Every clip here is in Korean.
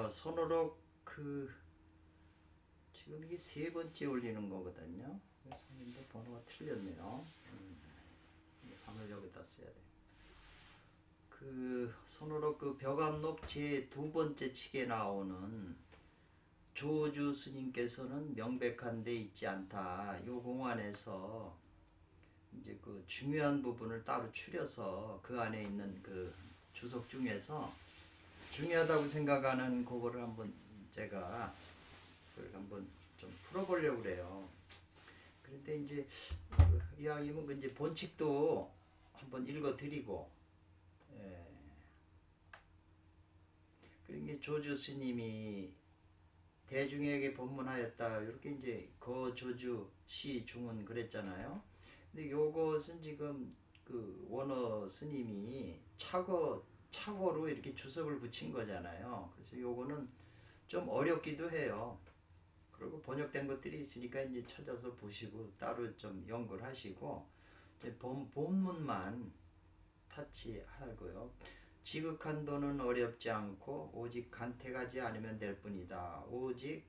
손으로 지금 이게 세 번째 올리는 거거든요. 선생님도 번호가 틀렸네요. 선을 여기다 써야 돼. 손으로 벽암록 제 두 번째 칙에 나오는 조주 스님께서는 명백한 데 있지 않다. 요 공안에서 이제 중요한 부분을 따로 추려서 그 안에 있는 주석 중에서 중요하다고 생각하는 그거를 한번 제가 그걸 한번 좀 풀어보려고 그래요. 그런데 이제 이왕이면 이제 본칙도 한번 읽어드리고, 예. 그러니까 조주 스님이 대중에게 법문하였다 이렇게 이제 거조주 시 중은 그랬잖아요. 근데 요것은 지금 원어 스님이 착어로 이렇게 주석을 붙인 거잖아요. 그래서 요거는 좀 어렵기도 해요. 그리고 번역된 것들이 있으니까 이제 찾아서 보시고 따로 좀 연구를 하시고 이제 본문만 타치하고요. 지극한도는 어렵지 않고 오직 간택하지 않으면 될 뿐이다. 오직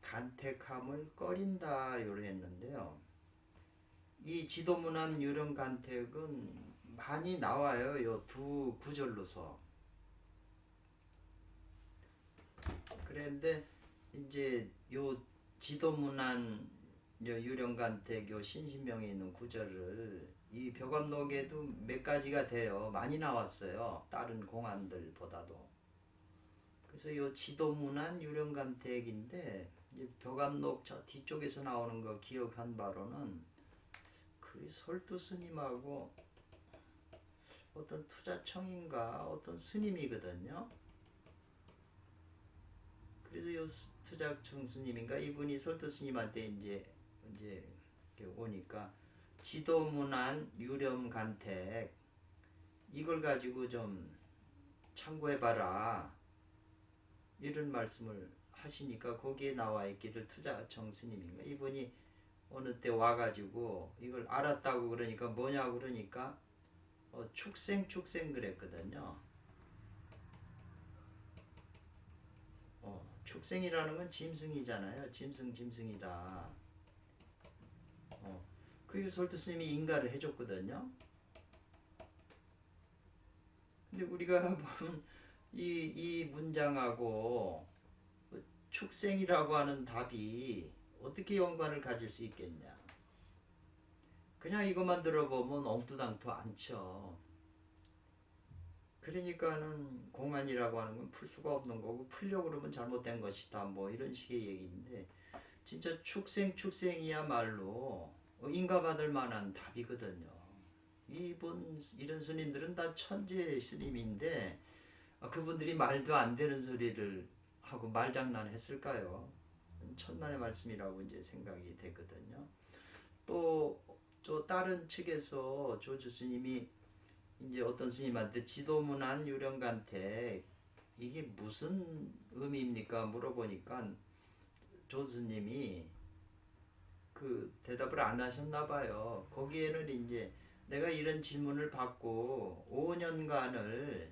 간택함을 꺼린다 요래 했는데요. 이 지도문안 유령 간택은 많이 나와요. 요 두 구절로서. 그런데 이제 요 지도문안 유령 간택 요 신신명에 있는 구절을 이 벽암록에도 몇 가지가 돼요. 많이 나왔어요. 다른 공안들보다도. 그래서 요 지도문안 유령 간택인데 이제 벽암록 저 뒤쪽에서 나오는 거 기억한 바로는 설두 스님하고 어떤 투자청인가 어떤 스님이거든요. 그래서 요 투자청 스님인가 이분이 설두 스님한테 이제 오니까 지도문안 유령 간택 이걸 가지고 좀 참고해봐라 이런 말씀을 하시니까 거기에 나와 있기를 투자청 스님인가 이분이 어느 때 와가지고 이걸 알았다고 그러니까 뭐냐고 그러니까 축생 그랬거든요. 축생이라는 건 짐승이잖아요. 짐승이다. 그리고 설두 스님이 인가를 해줬거든요. 근데 우리가 보면 이 문장하고 축생이라고 하는 답이 어떻게 연관을 가질 수 있겠냐. 그냥 이것만 들어보면 엉뚱당투 않죠. 그러니까는 공안이라고 하는 건 풀 수가 없는 거고 풀려고 그러면 잘못된 것이다 뭐 이런 식의 얘기인데 진짜 축생이야말로 인가받을 만한 답이거든요. 이런 스님들은 다 천재 스님인데 그분들이 말도 안 되는 소리를 하고 말장난 했을까요? 천만의 말씀이라고 이제 생각이 되거든요. 또 다른 측에서 조주 스님이 이제 어떤 스님한테 지도문안 유령간택 이게 무슨 의미입니까? 물어보니까 조스님이 대답을 안 하셨나 봐요. 거기에는 이제 내가 이런 질문을 받고 5년간을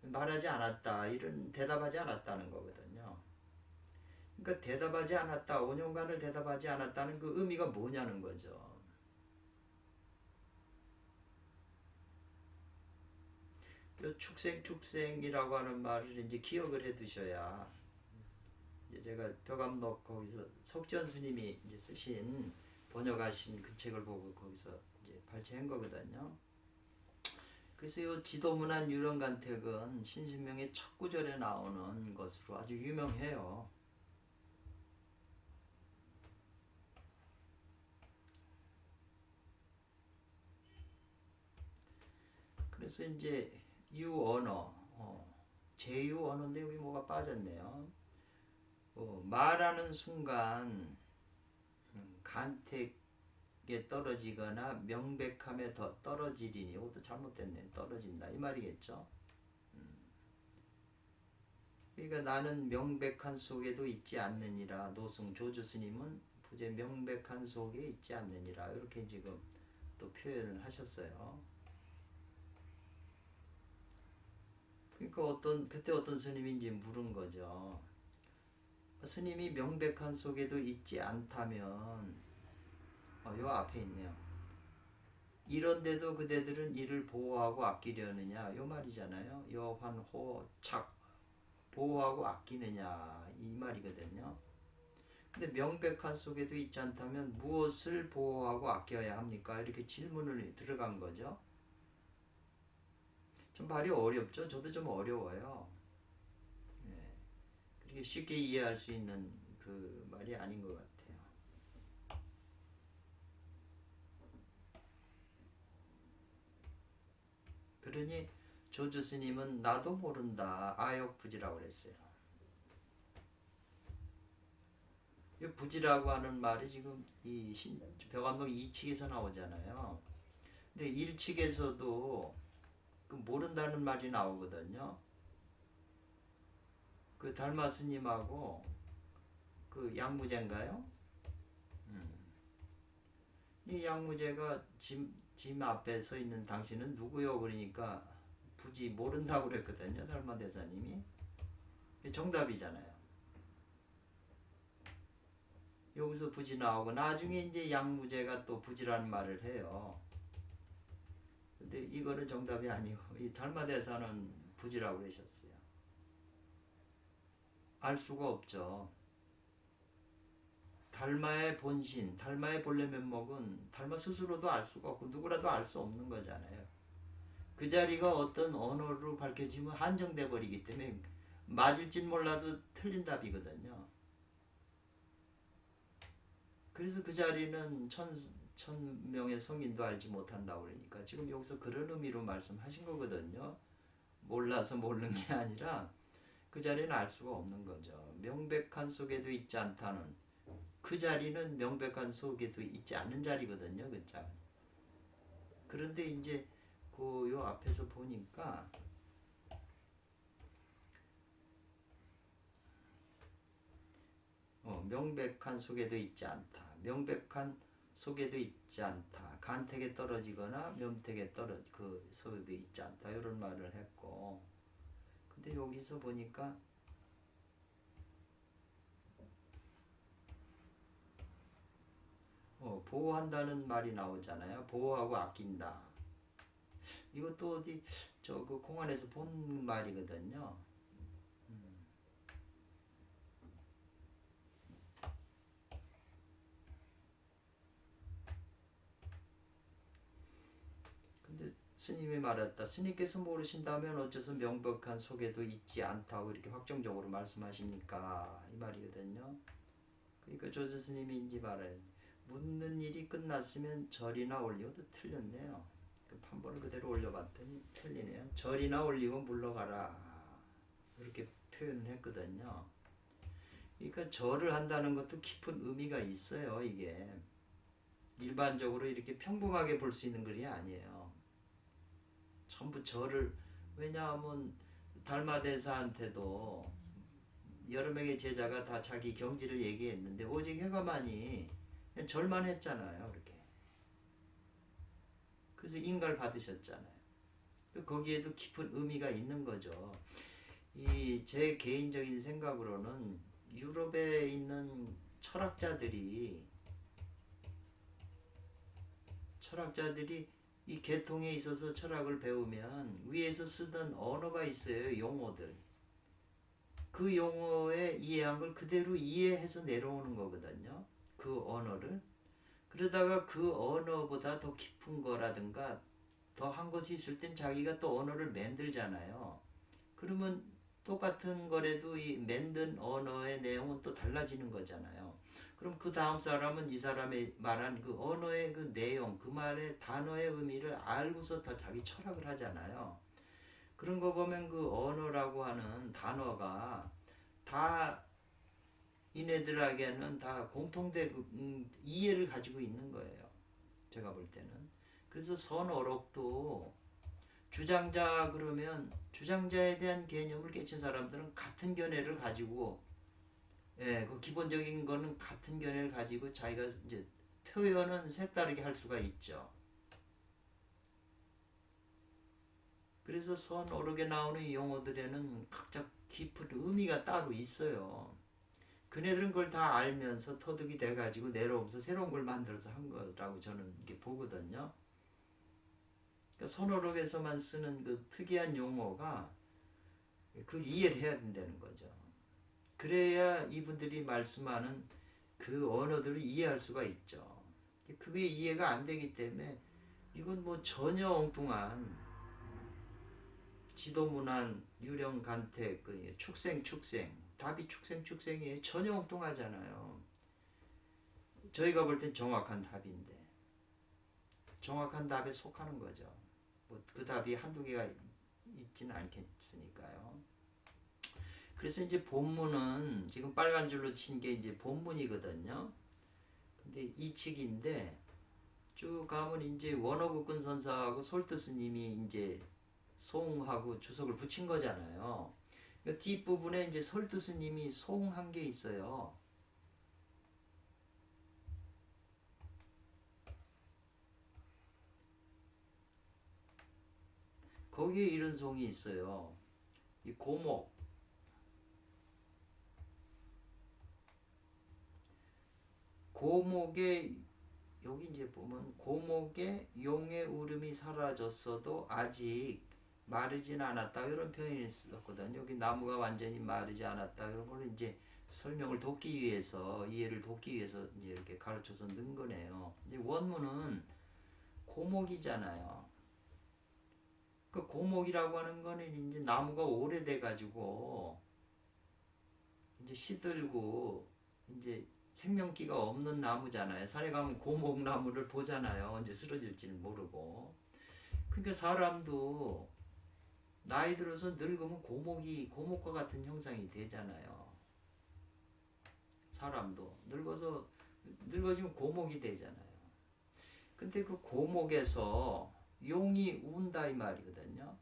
말하지 않았다. 이런 대답하지 않았다는 거거든요. 그러니까 대답하지 않았다. 5년간을 대답하지 않았다는 그 의미가 뭐냐는 거죠. 요 축생이라고 하는 말을 이제 기억을 해 두셔야 이제 제가 벽암록 거기서 석전 스님이 이제 쓰신 번역하신 그 책을 보고 거기서 이제 발췌한 거거든요. 그래서 이 지도문안 유령간택은 신신명의 첫 구절에 나오는 것으로 아주 유명해요. 그래서 이제 유언어, 제유언어인데 여기 뭐가 빠졌네요. 말하는 순간 간택에 떨어지거나 명백함에 더 떨어지리니 이것도 잘못됐네. 떨어진다 이 말이겠죠. 그러니까 나는 명백한 속에도 있지 않느니라. 노승 조주 스님은 부재 명백한 속에 있지 않느니라 이렇게 지금 또 표현을 하셨어요. 그러니까 그때 어떤 스님인지 물은 거죠. 스님이 명백한 속에도 있지 않다면, 요 앞에 있네요. 이런데도 그대들은 이를 보호하고 아끼려느냐, 요 말이잖아요. 여환호 착 보호하고 아끼느냐 이 말이거든요. 근데 명백한 속에도 있지 않다면 무엇을 보호하고 아껴야 합니까? 이렇게 질문을 들어간 거죠. 좀 말이 어렵죠. 저도 좀 어려워요. 예. 그렇게 쉽게 이해할 수 있는 그 말이 아닌 것 같아요. 그러니 조주 스님은 나도 모른다 아역부지라고 그랬어요. 이 부지라고 하는 말이 지금 이 벼감록 2칙에서 나오잖아요. 근데 1칙에서도 그 모른다는 말이 나오거든요. 그 달마 스님하고 그 양무제인가요? 이 양무제가 짐 앞에 서 있는 당신은 누구요? 그러니까 부지 모른다고 그랬거든요. 달마 대사님이. 정답이잖아요. 여기서 부지 나오고 나중에 이제 양무제가 또 부지라는 말을 해요. 근데 이거는 정답이 아니고 이 달마 대사는 부지라고 그러셨어요. 알 수가 없죠. 달마의 본신, 달마의 본래 면목은 달마 스스로도 알 수가 없고 누구라도 알 수 없는 거잖아요. 그 자리가 어떤 언어로 밝혀지면 한정돼 버리기 때문에 맞을진 몰라도 틀린 답이거든요. 그래서 그 자리는 천 명의 성인도 알지 못한다고 그러니까 지금 여기서 그런 의미로 말씀하신 거거든요. 몰라서 모르는 게 아니라 그 자리는 알 수가 없는 거죠. 명백한 속에도 있지 않다는 그 자리는 명백한 속에도 있지 않는 자리거든요. 그 자. 그런데 이제 그 요 앞에서 보니까 명백한 속에도 있지 않다. 명백한 속에도 있지 않다. 간택에 떨어지거나 명택에 그 속에도 있지 않다. 이런 말을 했고, 근데 여기서 보니까 보호한다는 말이 나오잖아요. 보호하고 아낀다. 이것도 어디 저 그 공안에서 본 말이거든요. 근데 스님이 말했다. 스님께서 모르신다면 어째서 명백한 속에도 있지 않다고 이렇게 확정적으로 말씀하십니까? 이 말이거든요. 그러니까 조주 스님이 이제 말해 묻는 일이 끝났으면 절이나 올리고도 틀렸네요. 그 판본을 그대로 올려봤더니 틀리네요. 절이나 올리고 물러가라 이렇게 표현을 했거든요. 그러니까 절을 한다는 것도 깊은 의미가 있어요. 이게 일반적으로 이렇게 평범하게 볼 수 있는 글이 아니에요. 전부 절을, 왜냐하면 달마대사한테도 여러 명의 제자가 다 자기 경지를 얘기했는데 오직 해가만이 그냥 절만 했잖아요. 이렇게. 그래서 인가를 받으셨잖아요. 거기에도 깊은 의미가 있는 거죠. 이 제 개인적인 생각으로는 유럽에 있는 철학자들이 이 계통에 있어서 철학을 배우면 위에서 쓰던 언어가 있어요. 용어들. 그 용어에 이해한 걸 그대로 이해해서 내려오는 거거든요. 그 언어를. 그러다가 그 언어보다 더 깊은 거라든가 더 한 것이 있을 땐 자기가 또 언어를 만들잖아요. 그러면 똑같은 거라도 이 만든 언어의 내용은 또 달라지는 거잖아요. 그럼 그 다음 사람은 이 사람의 말한 그 언어의 그 내용, 그 말의 단어의 의미를 알고서 더 자기 철학을 하잖아요. 그런 거 보면 그 언어라고 하는 단어가 다 이네들에게는 다 공통된 이해를 가지고 있는 거예요. 제가 볼 때는. 그래서 선어록도 주장자 그러면 주장자에 대한 개념을 깨친 사람들은 같은 견해를 가지고 그 기본적인 거는 같은 견해를 가지고 자기가 이제 표현은 색다르게 할 수가 있죠. 그래서 선어록에 나오는 용어들에는 각자 깊은 의미가 따로 있어요. 그네들은 그걸 다 알면서 터득이 돼가지고 내려오면서 새로운 걸 만들어서 한 거라고 저는 이렇게 보거든요. 그러니까 선어록에서만 쓰는 그 특이한 용어가 그걸 이해를 해야 된다는 거죠. 그래야 이분들이 말씀하는 그 언어들을 이해할 수가 있죠. 그게 이해가 안 되기 때문에 이건 뭐 전혀 엉뚱한 지도문안 유령 간택 축생 답이 축생이에요. 전혀 엉뚱하잖아요. 저희가 볼 땐 정확한 답인데 정확한 답에 속하는 거죠. 뭐 그 답이 한두 개가 있지는 않겠으니까요. 그래서 이제 본문은 지금 빨간 줄로 친 게 이제 본문이거든요. 근데 이 측인데 쭉 가면 이제 원어국근 선사하고 솔트 스님이 이제 송하고 주석을 붙인 거잖아요. 그러니까 뒷부분에 이제 솔트 스님이 송한 게 있어요. 거기에 이런 송이 있어요. 이 고목에 여기 이제 보면 고목에 용의 울음이 사라졌어도 아직 마르진 않았다 이런 표현이 있었거든요. 여기 나무가 완전히 마르지 않았다 이런 거는 이제 설명을 돕기 위해서 이해를 돕기 위해서 이제 이렇게 가르쳐서 넣은 거네요. 근데 원문은 고목이잖아요. 그 고목이라고 하는 거는 이제 나무가 오래돼 가지고 이제 시들고 이제 생명기가 없는 나무잖아요. 산에 가면 고목나무를 보잖아요. 언제 쓰러질지는 모르고. 그러니까 사람도 나이 들어서 늙으면 고목과 같은 형상이 되잖아요. 사람도 늙어지면 고목이 되잖아요. 근데 그 고목에서 용이 운다 이 말이거든요.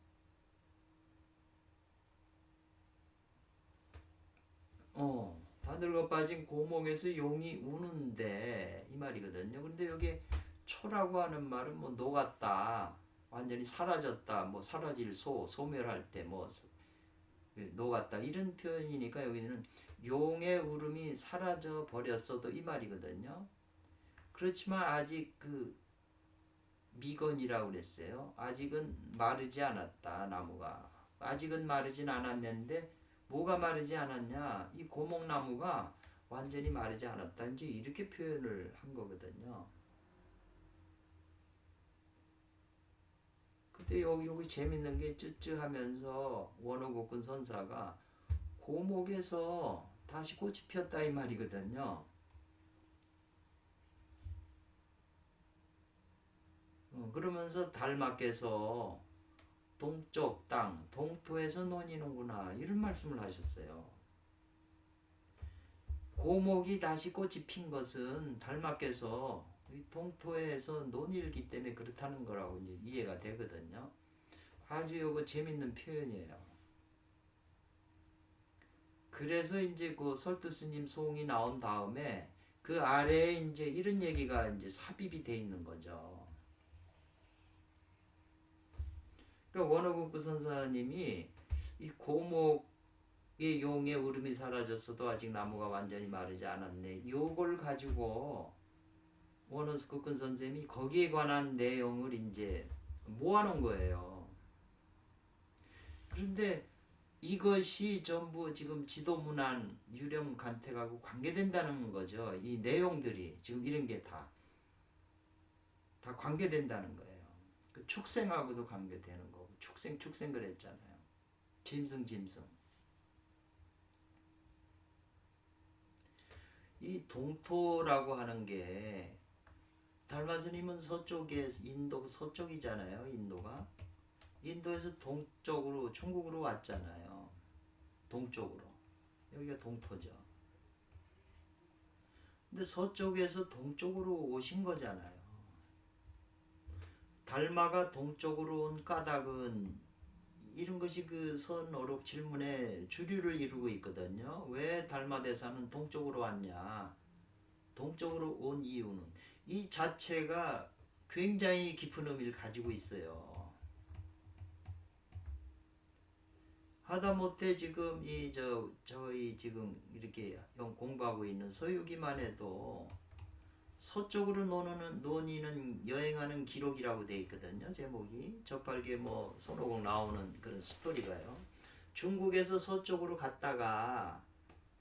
다 늙어 빠진 고목에서 용이 우는데 이 말이거든요. 근데 여기 초라고 하는 말은 뭐 녹았다, 완전히 사라졌다, 뭐 사라질 소멸할 때 뭐 녹았다 이런 표현이니까 여기는 용의 울음이 사라져 버렸어도 이 말이거든요. 그렇지만 아직 그 미건이라고 그랬어요. 아직은 마르지 않았다 나무가. 아직은 마르진 않았는데 뭐가 마르지 않았냐? 이 고목나무가 완전히 마르지 않았다. 이제 이렇게 표현을 한 거거든요. 근데 여기 재밌는 게 쯔쯔하면서 원어국군 선사가 고목에서 다시 꽃이 피었다 이 말이거든요. 그러면서 달마께서 동쪽 땅, 동토에서 논이는구나 이런 말씀을 하셨어요. 고목이 다시 꽃이 핀 것은 달마께서 동토에서 논일기 때문에 그렇다는 거라고 이제 이해가 되거든요. 아주 이거 재밌는 표현이에요. 그래서 이제 그 설두 스님 송이 나온 다음에 그 아래에 이제 이런 얘기가 이제 삽입이 돼 있는 거죠. 그러니까 원어국부 선사님이 이 고목의 용의 울음이 사라졌어도 아직 나무가 완전히 마르지 않았네. 요걸 가지고 원어국군 선생님이 거기에 관한 내용을 이제 모아놓은 거예요. 그런데 이것이 전부 지금 지도문안 유령 간택하고 관계된다는 거죠. 이 내용들이 지금 이런 게 다 관계된다는 거예요. 그 축생하고도 관계되는 거고 축생 그랬잖아요. 짐승 이 동토라고 하는 게 달마스님은 서쪽에 인도 서쪽이잖아요. 인도에서 동쪽으로 중국으로 왔잖아요. 동쪽으로 여기가 동토죠. 근데 서쪽에서 동쪽으로 오신 거잖아요. 달마가 동쪽으로 온 까닭은 이런 것이 그 선어록 질문의 주류를 이루고 있거든요. 왜 달마대사는 동쪽으로 왔냐? 동쪽으로 온 이유는 이 자체가 굉장히 깊은 의미를 가지고 있어요. 하다못해 지금 저희 지금 이렇게 공부하고 있는 서유기만 해도 서쪽으로 논의는 여행하는 기록이라고 돼 있거든요. 제목이 저팔계 뭐 손오공 나오는 그런 스토리가요. 중국에서 서쪽으로 갔다가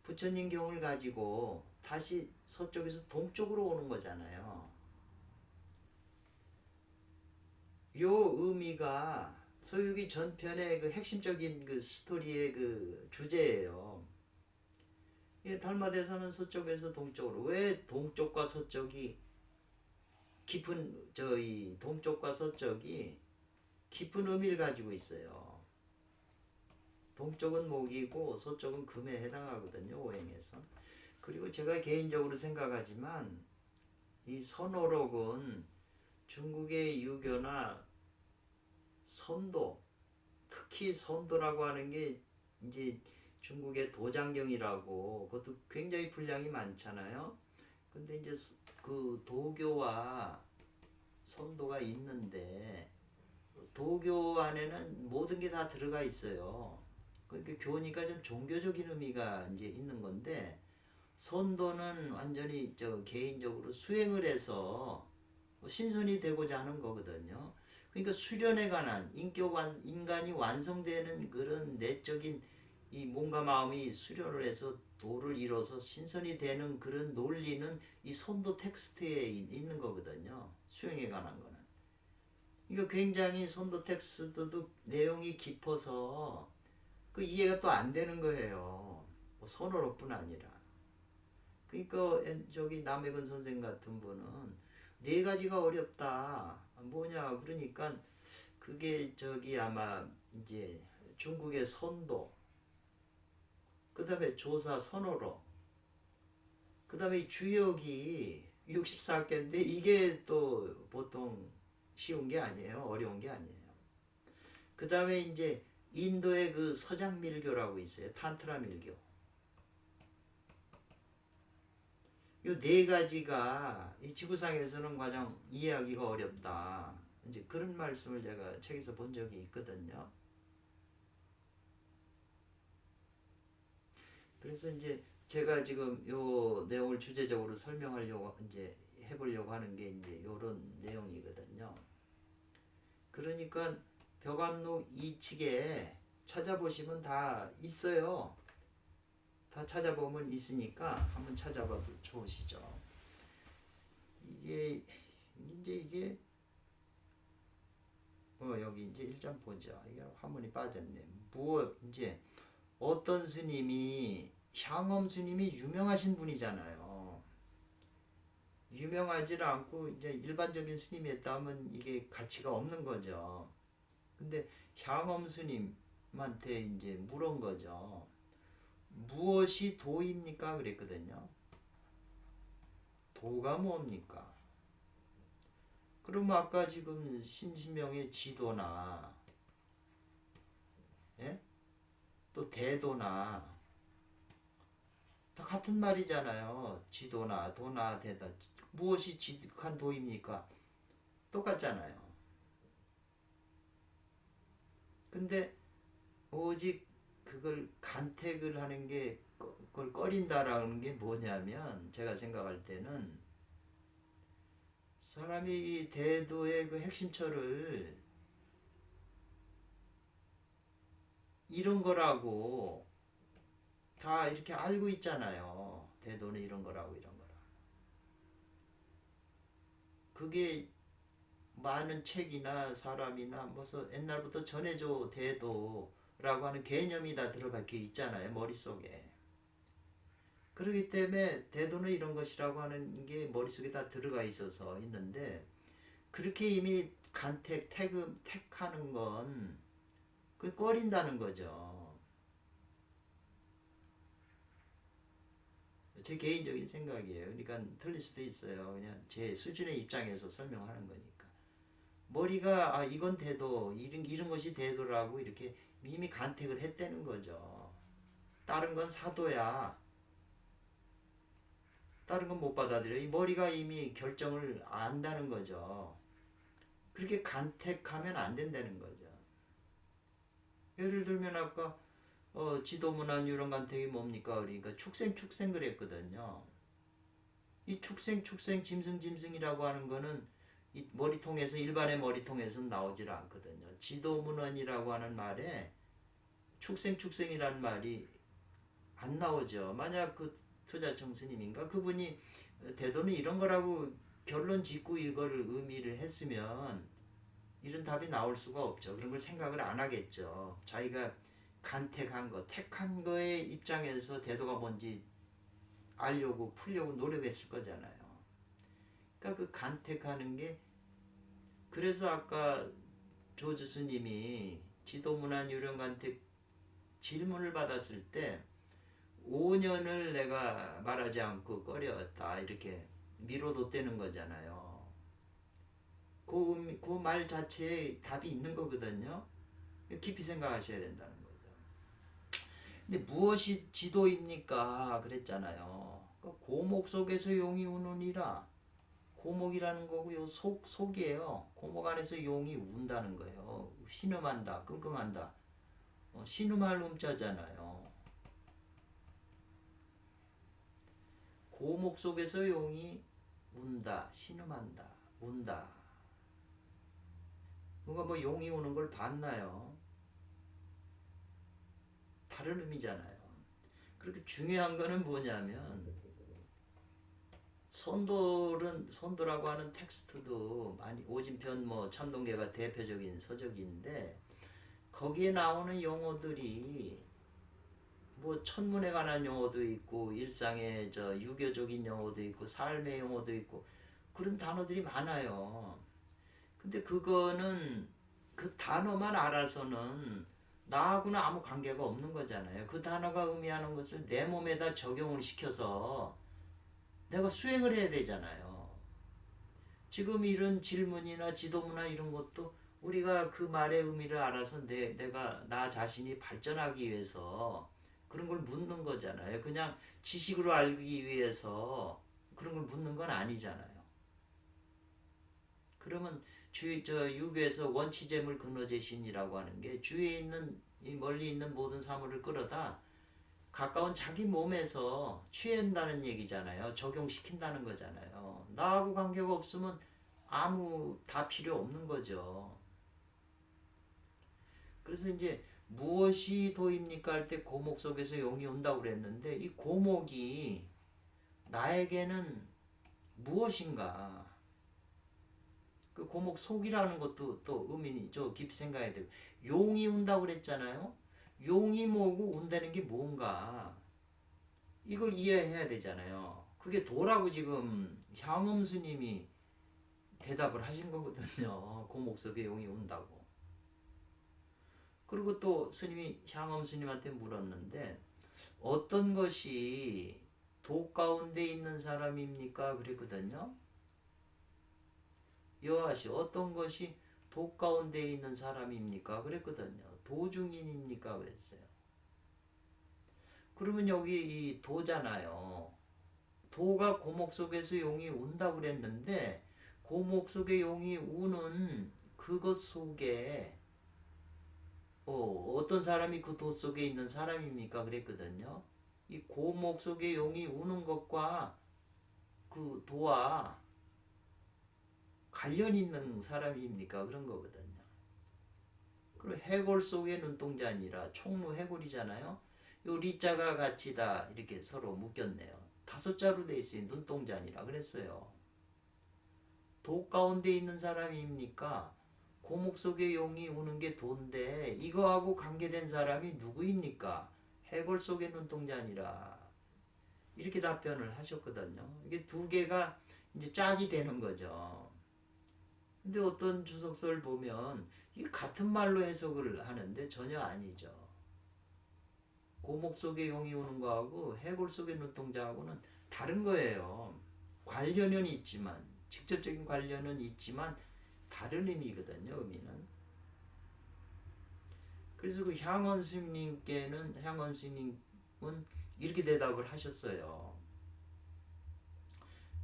부처님 경을 가지고 다시 서쪽에서 동쪽으로 오는 거잖아요. 요 의미가 서유기 전편의 그 핵심적인 그 스토리의 그 주제예요. 달마대사는 서쪽에서 동쪽으로, 왜 동쪽과 서쪽이 깊은 동쪽과 서쪽이 깊은 의미를 가지고 있어요. 동쪽은 목이고 서쪽은 금에 해당하거든요. 오행에서. 그리고 제가 개인적으로 생각하지만 이 선오록은 중국의 유교나 선도, 특히 선도라고 하는 게 이제 중국의 도장경이라고, 그것도 굉장히 분량이 많잖아요. 근데 이제 그 도교와 선도가 있는데 도교 안에는 모든 게 다 들어가 있어요. 그러니까 교니까 좀 종교적인 의미가 이제 있는 건데, 선도는 완전히 개인적으로 수행을 해서 신선이 되고자 하는 거거든요. 그러니까 수련에 관한 인간이 완성되는 그런 내적인 이 몸과 마음이 수련을 해서 도를 이뤄서 신선이 되는 그런 논리는 이 선도 텍스트에 있는 거거든요. 수행에 관한 거는. 그러니까 굉장히 선도 텍스트도 내용이 깊어서 그 이해가 또 안 되는 거예요. 뭐 선어로뿐 아니라. 그러니까 남해근 선생 같은 분은 네 가지가 어렵다. 뭐냐 그러니까 그게 아마 이제 중국의 선도, 그 다음에 조사 선어로, 그 다음에 이 주역이 64개인데 이게 또 보통 쉬운 게 아니에요. 어려운 게 아니에요. 그 다음에 이제 인도의 그 서장 밀교라고 있어요. 탄트라 밀교. 이 네 가지가 이 지구상에서는 가장 이해하기가 어렵다. 이제 그런 말씀을 제가 책에서 본 적이 있거든요. 그래서 이제 제가 지금 요 내용을 주제적으로 설명하려고 이제 해보려고 하는 게 이제 요런 내용이거든요. 그러니까 벽암록 이 측에 찾아보시면 다 있어요. 다 찾아보면 있으니까 한번 찾아봐도 좋으시죠. 이게 여기 이제 일장 보죠. 이게 화문이 빠졌네. 이제 어떤 스님이 향엄 스님이 유명하신 분이잖아요. 유명하지 않고 이제 일반적인 스님이 했다면 이게 가치가 없는 거죠. 근데 향엄 스님한테 이제 물은 거죠. 무엇이 도입니까? 그랬거든요. 도가 뭡니까? 그럼 아까 지금 신신명의 지도나, 예? 또 대도나 다 같은 말이잖아요. 지도나 도나 대다. 무엇이 지득한 도입니까? 똑같잖아요. 근데 오직 그걸 간택을 하는 게, 그걸 꺼린다라는 게 뭐냐면, 제가 생각할 때는 사람이 대도의 그 핵심처를 이런 거라고 다 이렇게 알고 있잖아요. 대도는 이런 거라고 이런 거라. 그게 많은 책이나 사람이나 뭐서 옛날부터 전해줘 대도라고 하는 개념이 다 들어박혀 있잖아요. 머릿속에. 그렇기 때문에 대도는 이런 것이라고 하는 게 머릿속에 다 들어가 있어서 있는데, 그렇게 이미 택하는 건 그 꺼린다는 거죠. 제 개인적인 생각이에요. 그러니까 틀릴 수도 있어요. 그냥 제 수준의 입장에서 설명하는 거니까. 머리가 이건 대도, 이런 것이 대도라고 이렇게 이미 간택을 했다는 거죠. 다른 건 사도야. 다른 건 못 받아들여. 이 머리가 이미 결정을 안다는 거죠. 그렇게 간택하면 안 된다는 거죠. 예를 들면 아까 지도문안 유령간택이 뭡니까? 그러니까 축생 그랬거든요. 이 축생 짐승이라고 하는 거는 이 머리통에서 일반의 머리통에서는 나오질 않거든요. 지도문안이라고 하는 말에 축생이라는 말이 안 나오죠. 만약 그 투자청 스님인가 그분이 대도는 이런 거라고 결론 짓고 이걸 의미를 했으면 이런 답이 나올 수가 없죠. 그런 걸 생각을 안 하겠죠. 자기가 간택한 거, 택한 거의 입장에서 대도가 뭔지 알려고 풀려고 노력했을 거잖아요. 그러니까 그 간택하는 게 그래서 아까 조주 스님이 지도문안 유령간택 질문을 받았을 때 5년을 내가 말하지 않고 꺼려왔다 이렇게 미뤄뒀다는 거잖아요. 그 말 자체에 답이 있는 거거든요. 깊이 생각하셔야 된다는 거죠. 근데 무엇이 지도입니까? 그랬잖아요. 고목 속에서 용이 우느니라. 고목이라는 거고 요 속이에요. 고목 안에서 용이 운다는 거예요. 신음한다, 끙끙한다. 신음할 음자잖아요. 고목 속에서 용이 운다, 신음한다, 운다. 누가 뭐 용이 우는 걸 봤나요? 다른 의미잖아요. 그렇게 중요한 거는 뭐냐면 선도라고 하는 텍스트도 많이 오진편 뭐 참동계가 대표적인 서적인데 거기에 나오는 용어들이 뭐 천문에 관한 용어도 있고 일상의 유교적인 용어도 있고 삶의 용어도 있고 그런 단어들이 많아요. 근데 그거는 그 단어만 알아서는 나하고는 아무 관계가 없는 거잖아요. 그 단어가 의미하는 것을 내 몸에다 적용을 시켜서 내가 수행을 해야 되잖아요. 지금 이런 질문이나 지도문화 이런 것도 우리가 그 말의 의미를 알아서 내가 나 자신이 발전하기 위해서 그런 걸 묻는 거잖아요. 그냥 지식으로 알기 위해서 그런 걸 묻는 건 아니잖아요. 그러면 유교에서 원치재물 근어제신이라고 하는 게 주위에 있는 이 멀리 있는 모든 사물을 끌어다 가까운 자기 몸에서 취한다는 얘기잖아요. 적용시킨다는 거잖아요. 나하고 관계가 없으면 아무 다 필요 없는 거죠. 그래서 이제 무엇이 도입니까 할 때 고목 속에서 용이 온다고 그랬는데 이 고목이 나에게는 무엇인가? 그 고목 속이라는 것도 또 의미는 좀 깊이 생각해야 되고 용이 운다고 그랬잖아요. 용이 뭐고 운다는 게 뭔가 이걸 이해해야 되잖아요. 그게 도라고 지금 향음 스님이 대답을 하신 거거든요. 고목 속에 용이 운다고. 그리고 또 스님이 향음 스님한테 물었는데 어떤 것이 도 가운데 있는 사람입니까? 그랬거든요. 여하시 어떤 것이 도 가운데 있는 사람입니까? 그랬거든요. 도중인입니까? 그랬어요. 그러면 여기 이 도잖아요. 도가 고목 속에서 용이 운다고 그랬는데 고목 속에 용이 우는 그것 속에 어떤 사람이 그 도 속에 있는 사람입니까? 그랬거든요. 이 고목 속에 용이 우는 것과 그 도와 관련 있는 사람입니까? 그런 거거든요. 그리고 해골 속에 눈동자 아니라 총루 해골이잖아요. 요 리자가 같이 다 이렇게 서로 묶였네요. 5자로 돼 있어요. 눈동자 아니라 그랬어요. 도 가운데 있는 사람입니까? 고목 속에 용이 우는 게 도인데 이거하고 관계된 사람이 누구입니까? 해골 속에 눈동자 아니라 이렇게 답변을 하셨거든요. 이게 두 개가 이제 짝이 되는 거죠. 근데 어떤 주석서를 보면 이 같은 말로 해석을 하는데 전혀 아니죠. 고목 속에 용이 오는 거하고 해골 속에 눈동자하고는 다른 거예요. 관련은 있지만 직접적인 관련은 있지만 다른 의미거든요. 의미는. 그래서 그 향원 스님은 이렇게 대답을 하셨어요.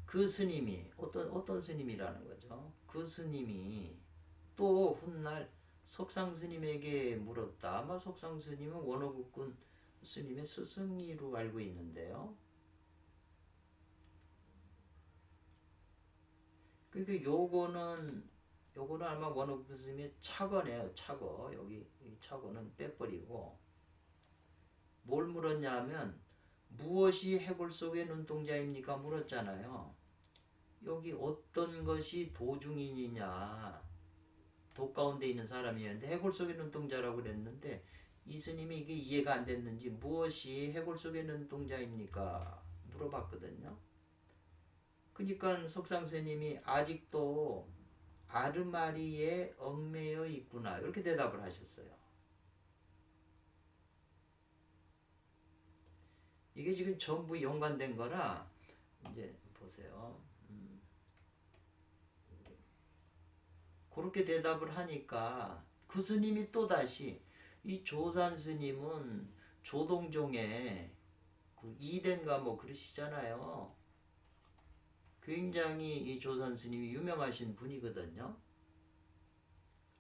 그 스님이 어떤 스님이라는 거죠. 그 스님이 또 훗날 석상 스님에게 물었다. 아마 석상 스님은 원어국군 스님의 스승이로 알고 있는데요. 그러니까 요거는 아마 원어국군 스님의 착어네요. 착어. 여기 이 착어는 빼버리고 뭘 물었냐면 무엇이 해골 속의 눈동자입니까? 물었잖아요. 여기 어떤 것이 도중인이냐, 도 가운데 있는 사람이었는데 해골 속의 눈동자라고 그랬는데 이 스님이 이게 이해가 안 됐는지 무엇이 해골 속의 눈동자입니까? 물어봤거든요. 그러니까 석상 스님이 아직도 아르마리에 얽매여 있구나 이렇게 대답을 하셨어요. 이게 지금 전부 연관된 거라 이제 보세요. 그렇게 대답을 하니까 그 스님이 또다시 이 조산 스님은 조동종의 그 이덴가 뭐 그러시잖아요. 굉장히 이 조산 스님이 유명하신 분이거든요.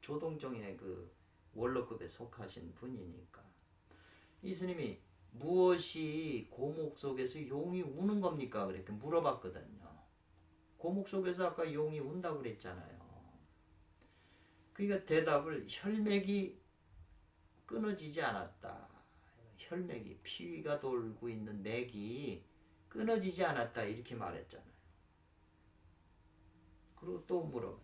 조동종의 그 원로급에 속하신 분이니까 이 스님이 무엇이 고목 속에서 용이 우는 겁니까? 그렇게 물어봤거든요. 고목 속에서 아까 용이 운다고 그랬잖아요. 그러니까 대답을 혈맥이 끊어지지 않았다. 혈맥이 피가 돌고 있는 맥이 끊어지지 않았다 이렇게 말했잖아요. 그리고 또 물어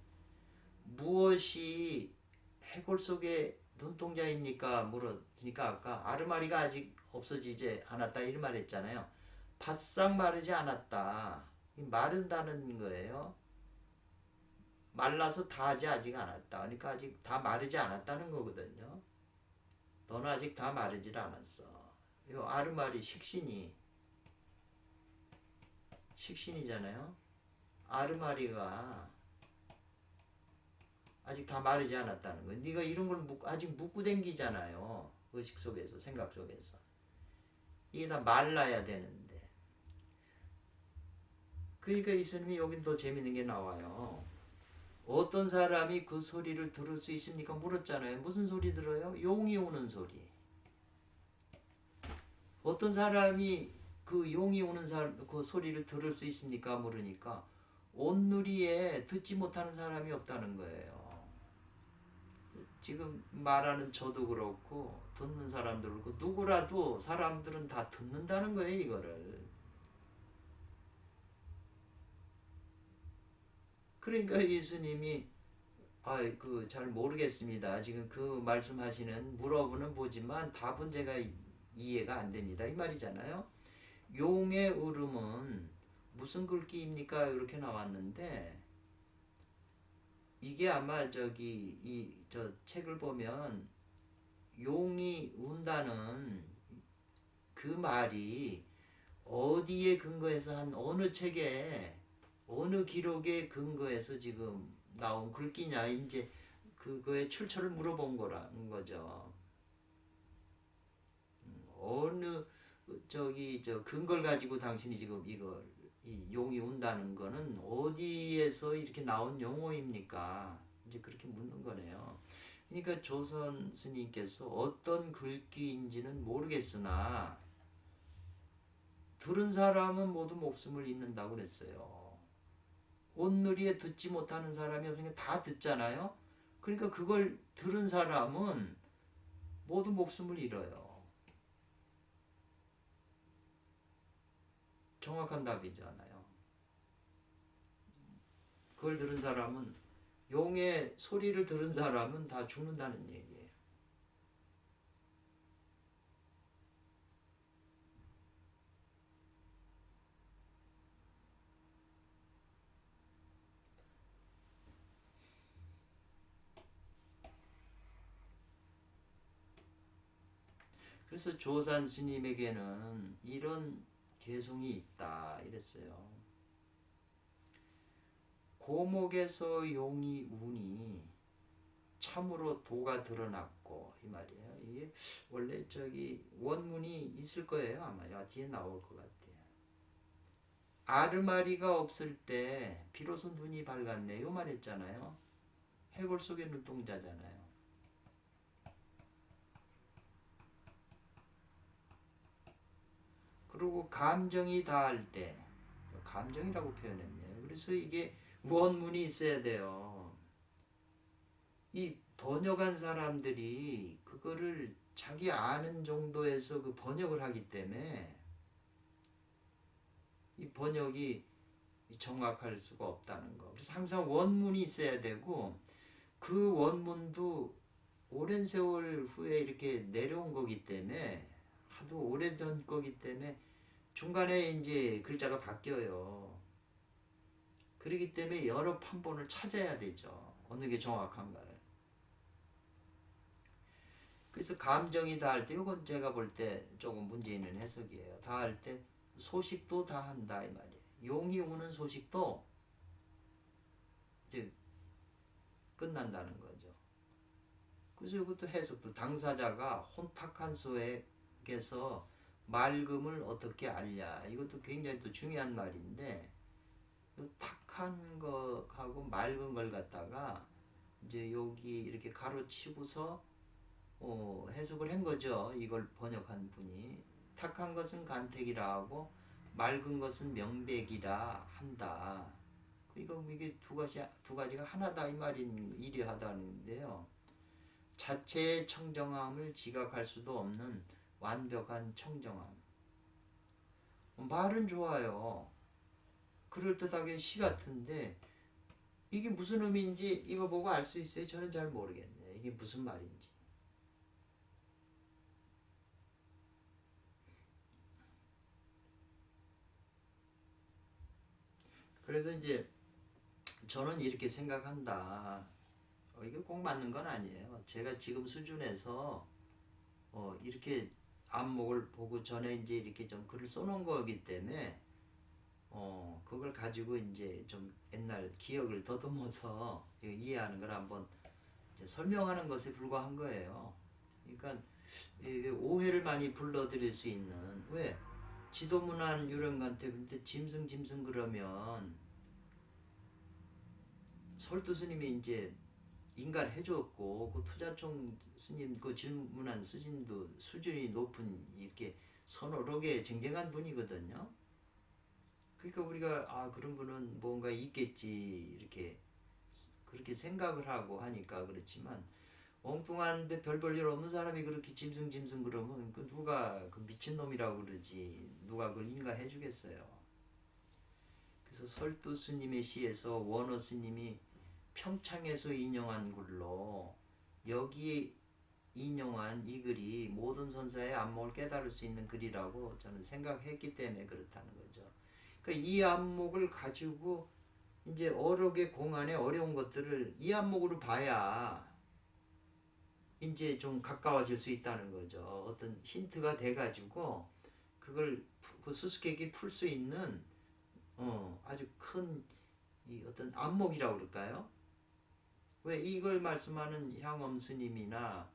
무엇이 해골 속의 눈동자입니까? 물었으니까 아까 아르마리가 아직 없어지지 않았다 이런 말했잖아요. 바싹 마르지 않았다. 마른다는 거예요. 말라서 다하지 아직 않았다. 그러니까 아직 다 마르지 않았다는 거거든요. 너는 아직 다 마르질 않았어. 요 아르마리 식신이잖아요. 아르마리가 아직 다 마르지 않았다는 거예요. 네가 이런 걸 아직 묻고 댕기잖아요. 의식 속에서, 생각 속에서. 이게 다 말라야 되는데. 그러니까 이 스님이 여긴 더 재밌는 게 나와요. 어떤 사람이 그 소리를 들을 수 있습니까? 물었잖아요. 무슨 소리 들어요? 용이 우는 소리. 어떤 사람이 그 용이 우는 그 소리를 들을 수 있습니까? 물으니까 온누리에 듣지 못하는 사람이 없다는 거예요. 지금 말하는 저도 그렇고 듣는 사람도 그렇고 누구라도 사람들은 다 듣는다는 거예요. 이거를. 그러니까 예수님이 잘 모르겠습니다. 지금 그 말씀하시는 물어보는 보지만 답은 제가 이해가 안 됩니다. 이 말이잖아요. 용의 울음은 무슨 글귀입니까? 이렇게 나왔는데 이게 아마 저 책을 보면 용이 운다는 그 말이 어디에 근거해서 한 어느 책에 어느 기록에 근거해서 지금 나온 글귀냐 이제 그거의 출처를 물어본 거라는 거죠. 어느 근거를 가지고 당신이 지금 이걸 이 용이 운다는 거는 어디에서 이렇게 나온 용어입니까? 이제 그렇게 묻는 거네요. 그러니까 조선 스님께서 어떤 글귀인지는 모르겠으나 들은 사람은 모두 목숨을 잃는다고 그랬어요. 온누리에 듣지 못하는 사람이 없으니까 다 듣잖아요. 그러니까 그걸 들은 사람은 모두 목숨을 잃어요. 정확한 답이잖아요. 그걸 들은 사람은 용의 소리를 들은 사람은 다 죽는다는 얘기예요. 그래서 조산 스님에게는 이런 개성이 있다 이랬어요. 고목에서 용이 우니 참으로 도가 드러났고 이 말이에요. 이게 원래 원문이 있을 거예요. 아마 뒤에 나올 것 같아요. 아르마리가 없을 때 비로소 눈이 밝았네 요 말했잖아요. 해골 속의 눈동자잖아요. 그리고 감정이 다할 때, 감정이라고 표현했네요. 그래서 이게 원문이 있어야 돼요. 이 번역한 사람들이 그거를 자기 아는 정도에서 그 번역을 하기 때문에 이 번역이 정확할 수가 없다는 거. 그래서 항상 원문이 있어야 되고, 그 원문도 오랜 세월 후에 이렇게 내려온 거기 때문에, 하도 오래전 거기 때문에 중간에 이제 글자가 바뀌어요. 그렇기 때문에 여러 판본을 찾아야 되죠. 어느 게 정확한가를. 그래서 감정이 다할 때, 이건 제가 볼 때 조금 문제 있는 해석이에요. 다할 때 소식도 다한다 이 말이에요. 용이 우는 소식도 이제 끝난다는 거죠. 그래서 이것도 해석도 당사자가 혼탁한 속에서 맑음을 어떻게 알냐. 이것도 굉장히 또 중요한 말인데, 탁한 거하고 맑은 걸 갖다가 이제 여기 이렇게 가로치고서 해석을 한 거죠. 이걸 번역한 분이. 탁한 것은 간택이라 하고 맑은 것은 명백이라 한다. 그러니까 이게 두 가지가 하나다 이 말인 일이하다는데요. 자체의 청정함을 지각할 수도 없는 완벽한 청정함. 말은 좋아요. 그럴듯하게 시 같은데 이게 무슨 의미인지 이거 보고 알 수 있어요? 저는 잘 모르겠네요. 이게 무슨 말인지. 그래서 이제 저는 이렇게 생각한다. 이게 꼭 맞는 건 아니에요. 제가 지금 수준에서 이렇게 안목을 보고 전에 이제 이렇게 좀 글을 써놓은 거기 때문에 그걸 가지고 이제 좀 옛날 기억을 더듬어서 이해하는 걸 한번 이제 설명하는 것에 불과한 거예요. 그러니까 이게 오해를 많이 불러들일 수 있는, 왜 지도문안 유령한테 근데 짐승 그러면 설두 스님이 이제 인가를 해줬고, 그 투자총 스님 그 질문한 스님도 수준이 높은 이렇게 선어록에 쟁쟁한 분이거든요. 그러니까 우리가 그런 분은 뭔가 있겠지 이렇게 그렇게 생각을 하고 하니까 그렇지만, 엉뚱한 별볼 일 없는 사람이 그렇게 짐승 그러면 그 누가 그 미친놈이라고 그러지, 누가 그걸 인가해 주겠어요. 그래서 설두 스님의 시에서 원어 스님이 평창에서 인용한 글로 여기에 인용한 이 글이 모든 선사의 안목을 깨달을 수 있는 글이라고 저는 생각했기 때문에 그렇다는 거죠. 그러니까 이 안목을 가지고 이제 어록의 공안의 어려운 것들을 이 안목으로 봐야 이제 좀 가까워질 수 있다는 거죠. 어떤 힌트가 돼가지고 그걸 그 수수께끼 풀 수 있는 아주 큰 이 어떤 안목이라고 그럴까요? 왜 이걸 말씀하는 향엄 스님이나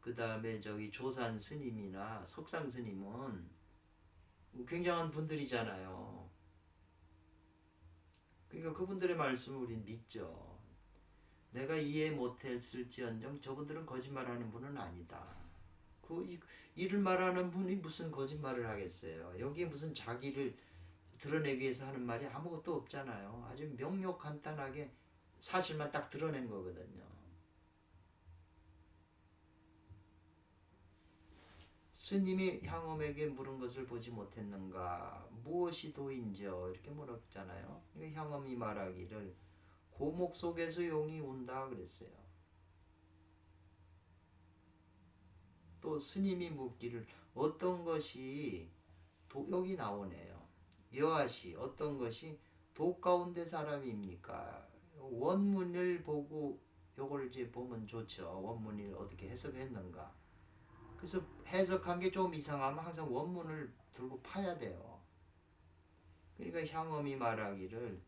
그 다음에 저기 조산 스님이나 석상 스님은 굉장한 분들이잖아요. 그러니까 그분들의 말씀을 우린 믿죠. 내가 이해 못했을지언정 저분들은 거짓말하는 분은 아니다. 이를 말하는 분이 무슨 거짓말을 하겠어요. 여기에 무슨 자기를 드러내기 위해서 하는 말이 아무것도 없잖아요. 아주 명료간단하게 사실만 딱 드러낸 거거든요. 스님이 향엄에게 물은 것을 보지 못했는가? 무엇이 도인지요? 이렇게 물었잖아요. 그러니까 향엄이 말하기를 고목 속에서 용이 운다 그랬어요. 또 스님이 묻기를 어떤 것이 여기 나오네요. 여하시 어떤 것이 독 가운데 사람입니까? 원문을 보고 요걸 이제 보면 좋죠. 원문을 어떻게 해석했는가. 그래서 해석한 게 좀 이상하면 항상 원문을 들고 파야 돼요. 그러니까 향엄이 말하기를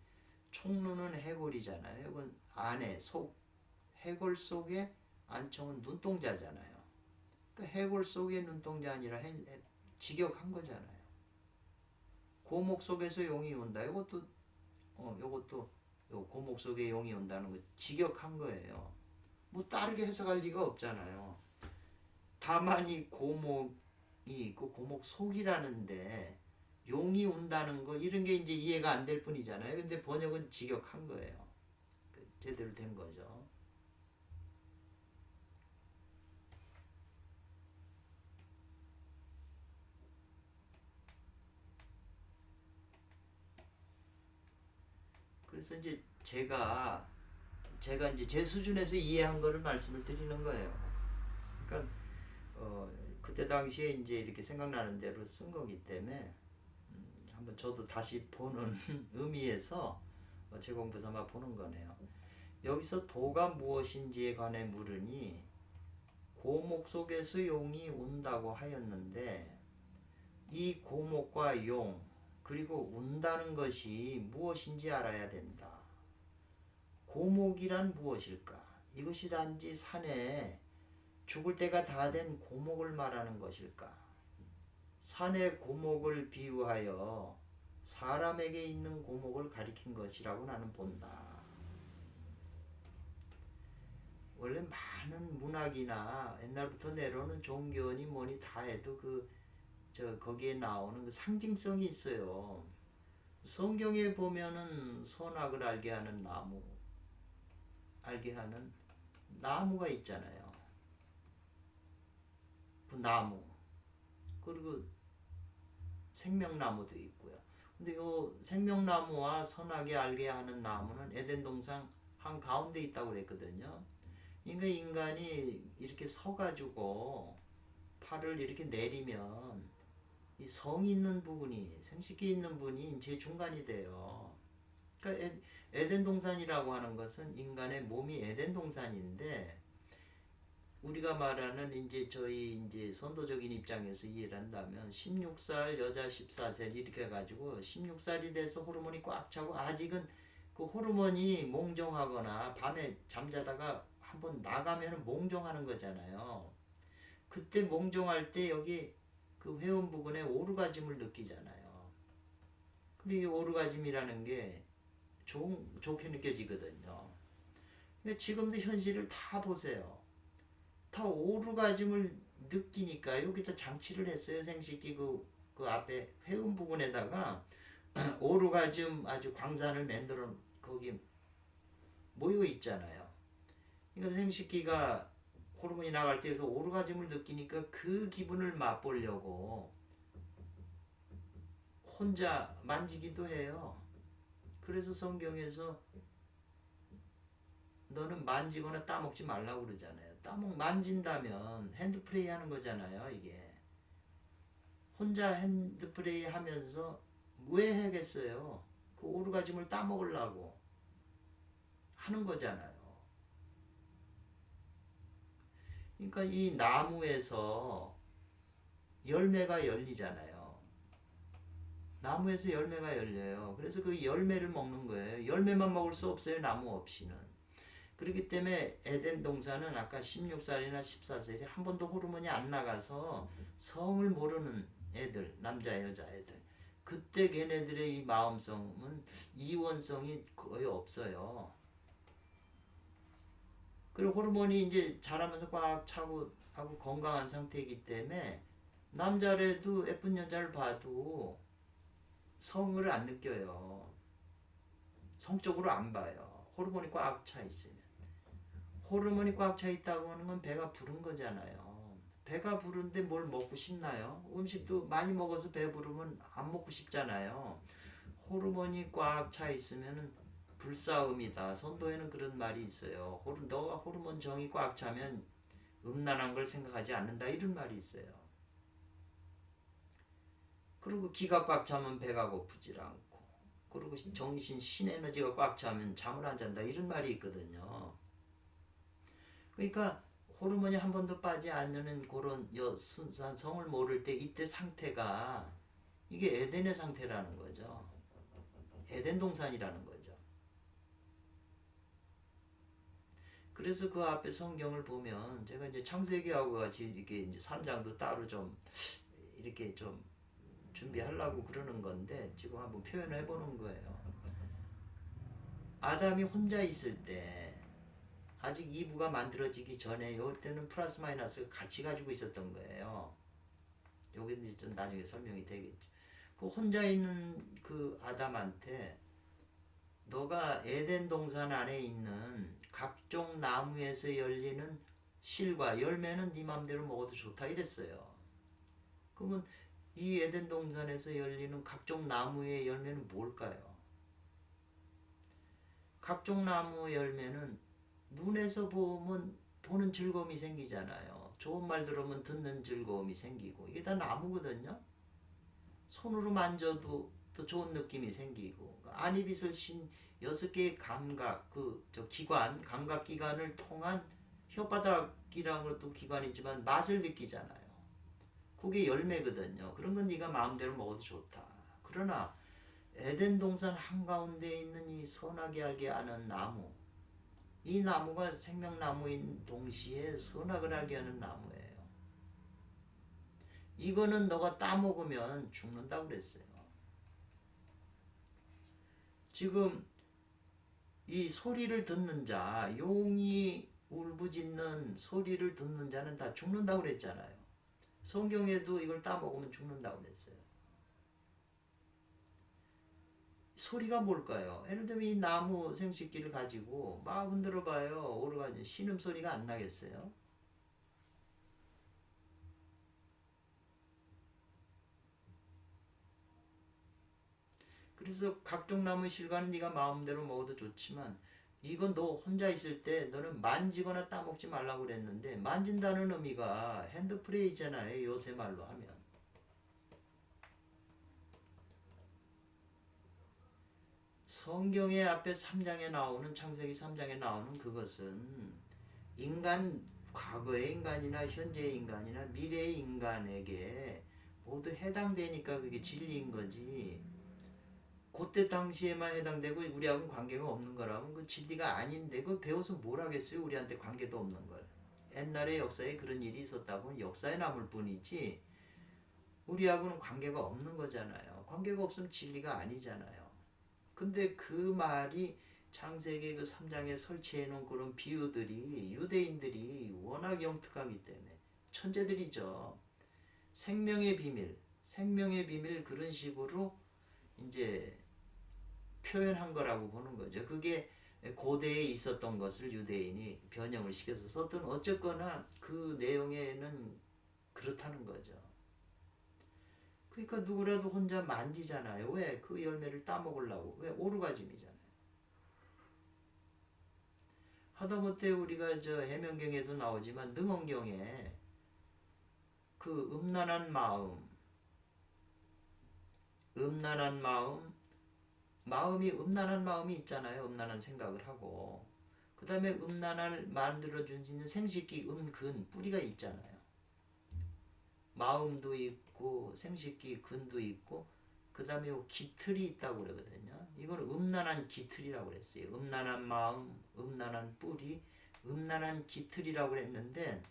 총루는 해골이잖아요. 이건 안에 해골 속에 안청은 눈동자잖아요. 그러니까 해골 속에 눈동자 아니라 직역한 거잖아요. 고목 속에서 용이 온다. 이것도 고목 속에 용이 온다는 거 직역한 거예요. 뭐 다르게 해석할 리가 없잖아요. 다만 이 고목이 있고 고목 속이라는데 용이 운다는 거 이런 게 이제 이해가 안 될 뿐이잖아요. 근데 번역은 직역한 거예요. 제대로 된 거죠. 그래서 이제 제가 이제 제 수준에서 이해한 거를 말씀을 드리는 거예요. 그러니까 그때 당시에 이제 이렇게 생각나는 대로 쓴 거기 때문에 한번 저도 다시 보는 의미에서 제공부 삼아 보는 거네요. 여기서 도가 무엇인지에 관해 물으니 고목 속에서 용이 운다고 하였는데 이 고목과 용 그리고 운다는 것이 무엇인지 알아야 된다. 고목이란 무엇일까? 이것이 단지 산에 죽을 때가 다 된 고목을 말하는 것일까? 산의 고목을 비유하여 사람에게 있는 고목을 가리킨 것이라고 나는 본다. 원래 많은 문학이나 옛날부터 내려오는 종교니 뭐니 다 해도 거기에 나오는 그 상징성이 있어요. 성경에 보면은 선악을 알게 하는 나무가 있잖아요. 그 나무. 그리고 생명나무도 있고요. 근데 요 생명나무와 선악이 알게 하는 나무는 에덴 동산 한 가운데 있다고 그랬거든요. 그러니까 인간이 이렇게 서가지고 팔을 이렇게 내리면 이 성 있는 부분이 생식기 있는 분이 제 중간이 돼요. 그러니까 에덴 동산이라고 하는 것은 인간의 몸이 에덴 동산인데 우리가 말하는 이제 저희 이제 선도적인 입장에서 이해를 한다면 16살 여자 14세 이렇게 해가지고 16살이 돼서 호르몬이 꽉 차고 아직은 그 호르몬이 몽정하거나 밤에 잠자다가 한번 나가면 몽정하는 거잖아요. 그때 몽정할 때 여기 그 회원 부근에 오르가즘을 느끼잖아요. 근데 이 오르가즘이라는 게 좋게 느껴지거든요. 그러니까 지금도 현실을 다 보세요. 다 오르가즘을 느끼니까 여기다 장치를 했어요. 생식기 그 앞에 회음 부근에다가 오르가즘 아주 광산을 만들어 거기 모여 있잖아요. 그러니까 생식기가 호르몬이 나갈 때에서 오르가즘을 느끼니까 그 기분을 맛보려고 혼자 만지기도 해요. 그래서 성경에서 너는 만지거나 따먹지 말라고 그러잖아요. 만진다면 핸드프레이 하는 거잖아요. 이게 혼자 핸드프레이 하면서 왜 하겠어요? 그 오르가즘을 따먹으려고 하는 거잖아요. 그러니까 이 나무에서 열매가 열리잖아요. 나무에서 열매가 열려요. 그래서 그 열매를 먹는 거예요. 열매만 먹을 수 없어요. 나무 없이는. 그렇기 때문에 에덴 동산은 아까 16살이나 14살이 한 번도 호르몬이 안 나가서 성을 모르는 애들, 남자 여자 애들. 그때 걔네들의 이 마음성은 이원성이 거의 없어요. 그리고 호르몬이 이제 자라면서 꽉 차고 하고 건강한 상태이기 때문에 남자라도 예쁜 여자를 봐도 성을 안 느껴요. 성적으로 안 봐요. 호르몬이 꽉 차 있으면. 호르몬이 꽉 차 있다고 하는 건 배가 부른 거잖아요. 배가 부른데 뭘 먹고 싶나요? 음식도 많이 먹어서 배부르면 안 먹고 싶잖아요. 호르몬이 꽉 차 있으면 불싸움이다. 선도에는 그런 말이 있어요. 너가 호르몬 정이 꽉 차면 음란한 걸 생각하지 않는다. 이런 말이 있어요. 그리고 기가 꽉 차면 배가 고프질 않고, 그리고 정신, 신에너지가 꽉 차면 잠을 안 잔다. 이런 말이 있거든요. 그러니까 호르몬이 한 번도 빠지 않는 그런 순수한 성을 모를 때 이때 상태가 이게 에덴의 상태라는 거죠. 에덴 동산이라는 거죠. 그래서 그 앞에 성경을 보면 제가 이제 창세기하고 같이 이렇게 이제 3장도 따로 좀 이렇게 좀 준비하려고 그러는 건데 지금 한번 표현을 해보는 거예요. 아담이 혼자 있을 때 아직 이브가 만들어지기 전에 요때는 플러스 마이너스 같이 가지고 있었던 거예요. 여기는 좀 나중에 설명이 되겠죠. 그 혼자 있는 그 아담한테 너가 에덴 동산 안에 있는 각종 나무에서 열리는 실과 열매는 네 맘대로 먹어도 좋다 이랬어요. 그러면 이 에덴 동산에서 열리는 각종 나무의 열매는 뭘까요? 각종 나무 열매는 눈에서 보면 보는 즐거움이 생기잖아요. 좋은 말 들으면 듣는 즐거움이 생기고 이게 다 나무거든요. 손으로 만져도 또 좋은 느낌이 생기고 안입이슬 신 6개의 감각 기관 감각 기관을 통한 혓바닥이라는 것도 기관이지만 맛을 느끼잖아요. 그게 열매거든요. 그런 건 네가 마음대로 먹어도 좋다. 그러나 에덴 동산 한가운데 있는 이 선하게 알게 아는 나무, 이 나무가 생명나무인 동시에 선악을 알게 하는 나무예요. 이거는 너가 따먹으면 죽는다고 그랬어요. 지금 이 소리를 듣는 자, 용이 울부짖는 소리를 듣는 자는 다 죽는다고 그랬잖아요. 성경에도 이걸 따먹으면 죽는다고 그랬어요. 소리가 뭘까요? 예를 들면 이 나무 생식기를 가지고 막 흔들어 봐요. 오르가지 신음소리가 안 나겠어요? 그래서 각종 나무 실과는 네가 마음대로 먹어도 좋지만 이건 너 혼자 있을 때 너는 만지거나 따먹지 말라고 그랬는데 만진다는 의미가 핸드프레이잖아요. 요새 말로 하면. 성경의 앞에 3장에 나오는 창세기 3장에 나오는 그것은 인간 과거의 인간이나 현재의 인간이나 미래의 인간에게 모두 해당되니까 그게 진리인 거지. 그때 당시에만 해당되고 우리하고는 관계가 없는 거라면 그 진리가 아닌데 그걸 배워서 뭘 하겠어요. 우리한테 관계도 없는 걸. 옛날의 역사에 그런 일이 있었다고 역사에 남을 뿐이지 우리하고는 관계가 없는 거잖아요. 관계가 없으면 진리가 아니잖아요. 근데 그 말이 창세기 그 3장에 설치해 놓은 그런 비유들이 유대인들이 워낙 영특하기 때문에 천재들이죠. 생명의 비밀 그런 식으로 이제 표현한 거라고 보는 거죠. 그게 고대에 있었던 것을 유대인이 변형을 시켜서 썼던 어쨌거나 그 내용에는 그렇다는 거죠. 그러니까 누구라도 혼자 만지잖아요. 왜? 그 열매를 따먹으려고. 왜? 오르가즘이잖아요. 하다못해 우리가 저 해명경에도 나오지만 능언경에 그 음란한 마음이 있잖아요. 음란한 생각을 하고 그 다음에 음란을 만들어줄 수 있는 생식기 뿌리가 있잖아요. 마음도 있고 생식기 근도 있고 그 다음에 기틀이 있다고 그러거든요. 이걸 음란한 기틀이라고 그랬어요. 음란한 마음, 음란한 뿌리, 음란한 기틀이라고 그랬는데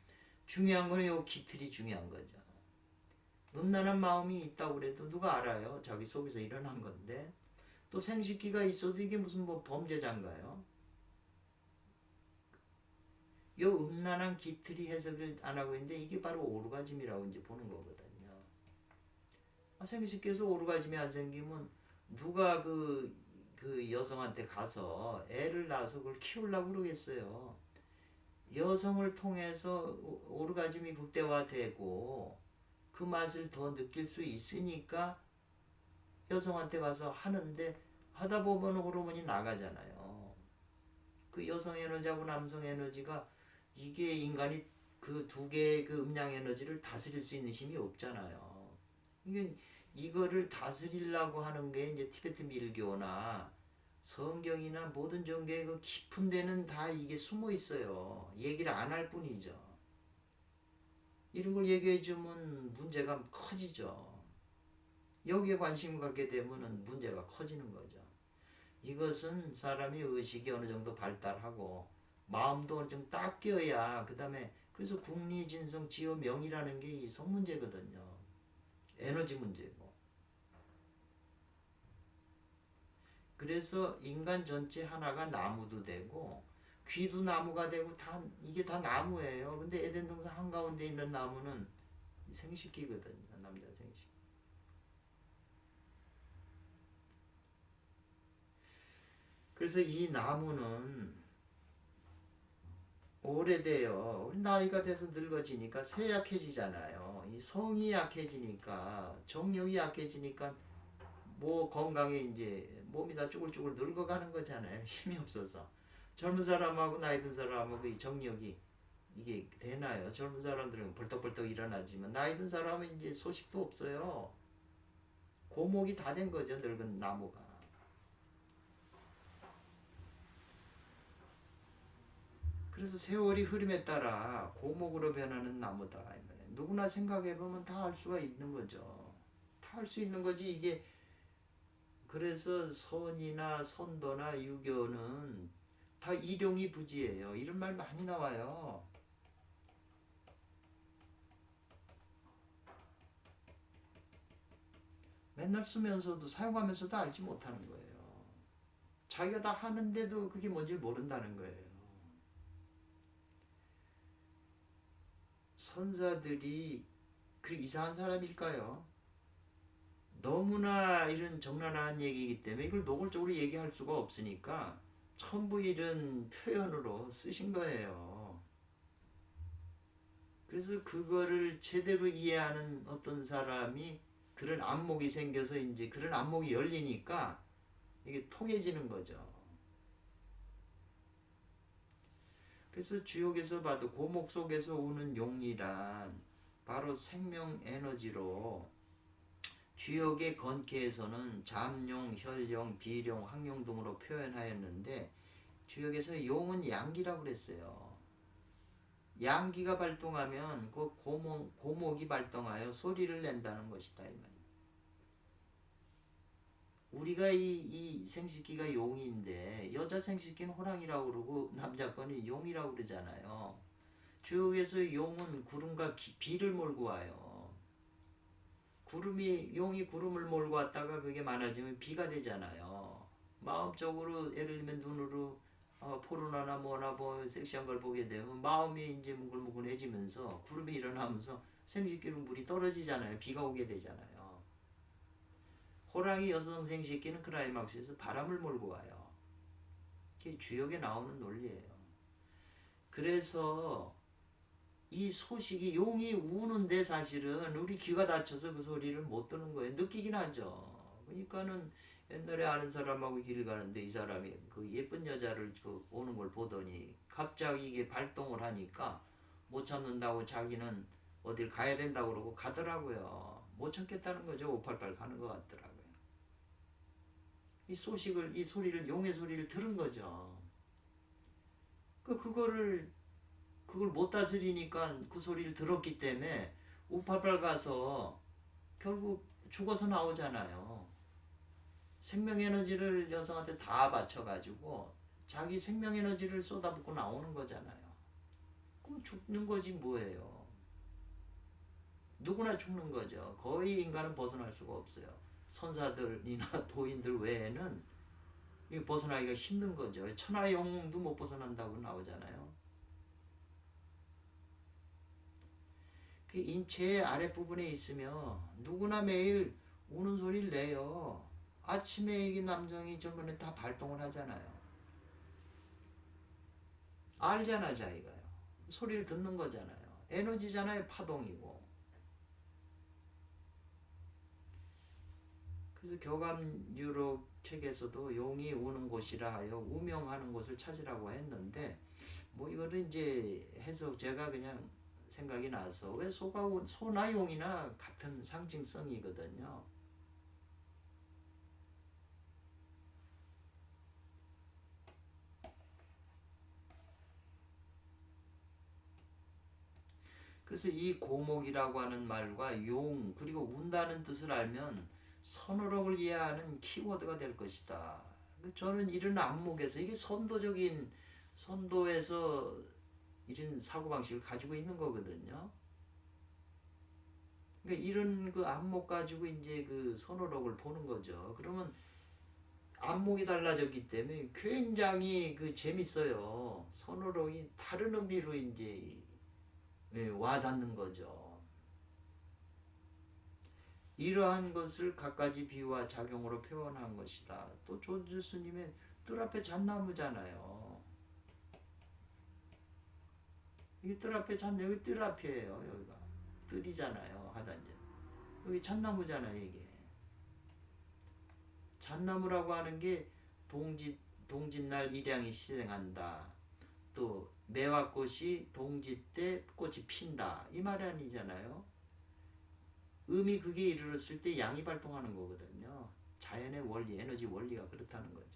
중요한 거는 이 기틀이 중요한 거죠. 음란한 마음이 있다고 그래도 누가 알아요? 자기 속에서 일어난 건데 또 생식기가 있어도 이게 무슨 뭐 범죄자인가요? 이 음란한 기틀이 해석을 안 하고 있는데 이게 바로 오르가즘이라고 이제 보는 거거든요. 생식기에서 오르가즘이 안 생기면 누가 그 여성한테 가서 애를 낳아서 그걸 키우려고 그러겠어요. 여성을 통해서 오르가즘이 극대화되고 그 맛을 더 느낄 수 있으니까 여성한테 가서 하는데 하다 보면 호르몬이 나가잖아요. 그 여성 에너지하고 남성 에너지가 이게 인간이 그 두 개의 그 음양 에너지를 다스릴 수 있는 힘이 없잖아요. 이거를 다스리려고 하는 게 이제 티베트 밀교나 성경이나 모든 종교의 그 깊은 데는 다 이게 숨어 있어요. 얘기를 안 할 뿐이죠. 이런 걸 얘기해 주면 문제가 커지죠. 여기에 관심을 갖게 되면 문제가 커지는 거죠. 이것은 사람의 의식이 어느 정도 발달하고 마음도 어느 정도 딱 끼어야 그 다음에 그래서 국리진성 지어명이라는 게 이 성문제거든요. 에너지 문제고. 그래서 인간 전체 하나가 나무도 되고 귀도 나무가 되고 이게 다 나무예요. 근데 에덴 동산 한가운데 있는 나무는 생식기거든요. 남자 생식. 그래서 이 나무는 오래돼요. 우리 나이가 돼서 늙어지니까 쇠약해지잖아요. 이 성이 약해지니까 정력이 약해지니까 뭐 건강에 이제 몸이 다 쭈글쭈글 늙어가는 거잖아요. 힘이 없어서. 젊은 사람하고 나이 든 사람하고 이 정력이 이게 되나요? 젊은 사람들은 벌떡벌떡 일어나지만 나이 든 사람은 이제 소식도 없어요. 고목이 다 된 거죠. 늙은 나무가. 그래서 세월이 흐름에 따라 고목으로 변하는 나무다. 누구나 생각해보면 다 알 수가 있는 거죠. 다 알 수 있는 거지. 이게 그래서 선이나 선도나 유교는 다 일용이 부지예요. 이런 말 많이 나와요. 맨날 쓰면서도 사용하면서도 알지 못하는 거예요. 자기가 다 하는데도 그게 뭔지 모른다는 거예요. 선사들이 그 이상한 사람일까요? 너무나 이런 적나라한 얘기이기 때문에 이걸 노골적으로 얘기할 수가 없으니까 전부 이런 표현으로 쓰신 거예요. 그래서 그거를 제대로 이해하는 어떤 사람이 그런 안목이 생겨서 이제 그런 안목이 열리니까 이게 통해지는 거죠. 그래서 주역에서 봐도 고목 속에서 우는 용이란 바로 생명 에너지로 주역의 건캐에서는 잠용, 혈용, 비룡, 항용 등으로 표현하였는데 주역에서는 용은 양기라고 그랬어요. 양기가 발동하면 그 고목이 발동하여 소리를 낸다는 것이다. 이 말이에요. 우리가 이 생식기가 용인데 여자 생식기는 호랑이라고 그러고 남자 거는 용이라고 그러잖아요. 주역에서 용은 구름과 비를 몰고 와요. 용이 구름을 몰고 왔다가 그게 많아지면 비가 되잖아요. 마음적으로 예를 들면 눈으로 포르노나 뭐나 뭐 섹시한 걸 보게 되면 마음이 이제 뭉글뭉글해지면서 구름이 일어나면서 생식기로 물이 떨어지잖아요. 비가 오게 되잖아요. 호랑이 여성 생식기는 클라이막스에서 바람을 몰고 와요. 그게 주역에 나오는 논리예요. 그래서 이 소식이 용이 우는데 사실은 우리 귀가 다쳐서 그 소리를 못 듣는 거예요. 느끼긴 하죠. 그러니까는 옛날에 아는 사람하고 길 가는데 이 사람이 그 예쁜 여자를 그 오는 걸 보더니 갑자기 이게 발동을 하니까 못 참는다고 자기는 어딜 가야 된다고 그러고 가더라고요. 못 참겠다는 거죠. 588 가는 것 같더라고요. 이 소리를 용의 소리를 들은 거죠. 그걸 못 다스리니까 그 소리를 들었기 때문에 588 가서 결국 죽어서 나오잖아요. 생명 에너지를 여성한테 다 바쳐가지고 자기 생명 에너지를 쏟아붓고 나오는 거잖아요. 그럼 죽는 거지 뭐예요. 누구나 죽는 거죠. 거의 인간은 벗어날 수가 없어요. 선사들이나 도인들 외에는 벗어나기가 힘든 거죠. 천하 영웅도 못 벗어난다고 나오잖아요. 그 인체의 아랫부분에 있으며 누구나 매일 우는 소리를 내요. 아침에 이 남성이 저번에 다 발동을 하잖아요. 알잖아 자기가요. 소리를 듣는 거잖아요. 에너지잖아요. 파동이고. 그래서 교감유로 책에서도 용이 우는 곳이라 하여 우명하는 곳을 찾으라고 했는데 뭐 이거는 이제 해석 제가 그냥 생각이 나서 왜 소나 용이나 같은 상징성이거든요. 그래서 이 고목이라고 하는 말과 용 그리고 운다는 뜻을 알면 선어록을 이해하는 키워드가 될 것이다. 저는 이런 안목에서 이게 선도에서 이런 사고방식을 가지고 있는 거거든요. 그러니까 이런 그 안목 가지고 이제 그 선어록을 보는 거죠. 그러면 안목이 달라졌기 때문에 굉장히 그 재밌어요. 선어록이 다른 의미로 이제 와닿는 거죠. 이러한 것을 갖가지 비유와 작용으로 표현한 것이다. 또 조주 스님의 뜰 앞에 잣나무잖아요. 이게 뜰 앞에 여기 뜰 앞이에요. 여기가 뜰이잖아요. 하단전. 여기 잣나무잖아요. 이게 잣나무라고 하는 게 동짓날 일양이 시생한다. 또 매화꽃이 동짓 때 꽃이 핀다. 이 말이 아니잖아요. 음이 그게 이르렀을 때 양이 발동하는 거거든요. 자연의 원리, 에너지 원리가 그렇다는 거죠.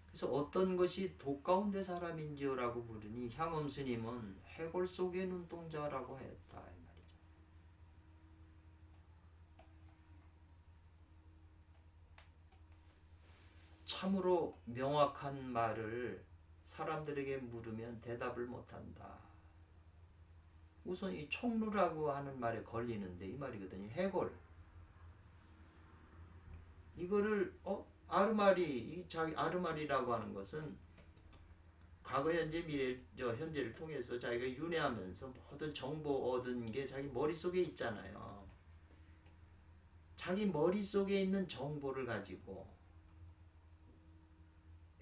그래서 어떤 것이 독 가운데 사람인지요라고 부르니 향엄 스님은 해골 속의 눈동자라고 했다 이 말이죠. 참으로 명확한 말을 사람들에게 물으면 대답을 못한다. 우선 이 총루라고 하는 말에 걸리는데 이 말이거든요. 해골. 이거를 아르마리, 자기 아르마리라고 하는 것은 과거, 현재, 미래, 현재를 통해서 자기가 윤회하면서 모든 정보 얻은 게 자기 머릿속에 있잖아요. 자기 머릿속에 있는 정보를 가지고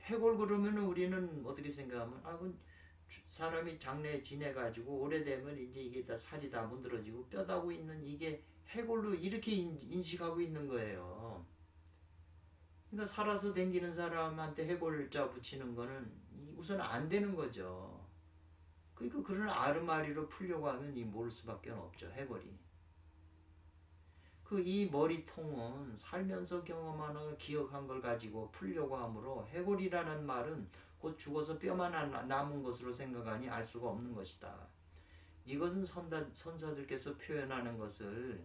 해골 그러면 우리는 어떻게 생각하면 그건 사람이 장래 지내가지고 오래되면 이제 이게 다 살이 다 문드러지고 뼈다구 있는 이게 해골로 이렇게 인식하고 있는 거예요. 그러니까 살아서 댕기는 사람한테 해골자 붙이는 거는 우선 안 되는 거죠. 그러니까 그런 아르마리로 풀려고 하면 이 모를 수밖에 없죠. 해골이. 이 머리통은 살면서 경험하는 기억한 걸 가지고 풀려고 하므로 해골이라는 말은 곧 죽어서 뼈만 남은 것으로 생각하니 알 수가 없는 것이다. 이것은 선사들께서 표현하는 것을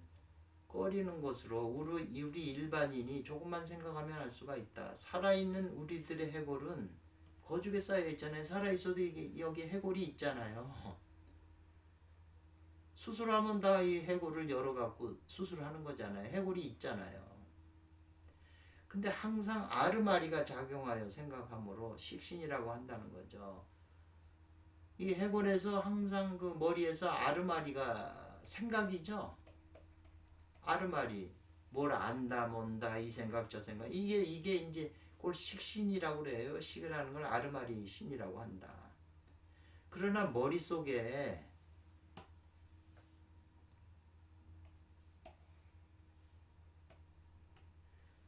꺼리는 것으로 우리 일반인이 조금만 생각하면 알 수가 있다. 살아있는 우리들의 해골은 거죽에 쌓여 있잖아요. 살아있어도 여기 해골이 있잖아요. 수술하면 다 이 해골을 열어갖고 수술하는 거잖아요. 해골이 있잖아요. 근데 항상 아르마리가 작용하여 생각하므로 식신이라고 한다는 거죠. 이 해골에서 항상 그 머리에서 아르마리가 생각이죠. 아르마리, 뭘 안다, 뭔다, 이 생각, 저 생각. 이게 이제 그걸 식신이라고 그래요. 식이라는 걸 아르마리 신이라고 한다. 그러나 머릿속에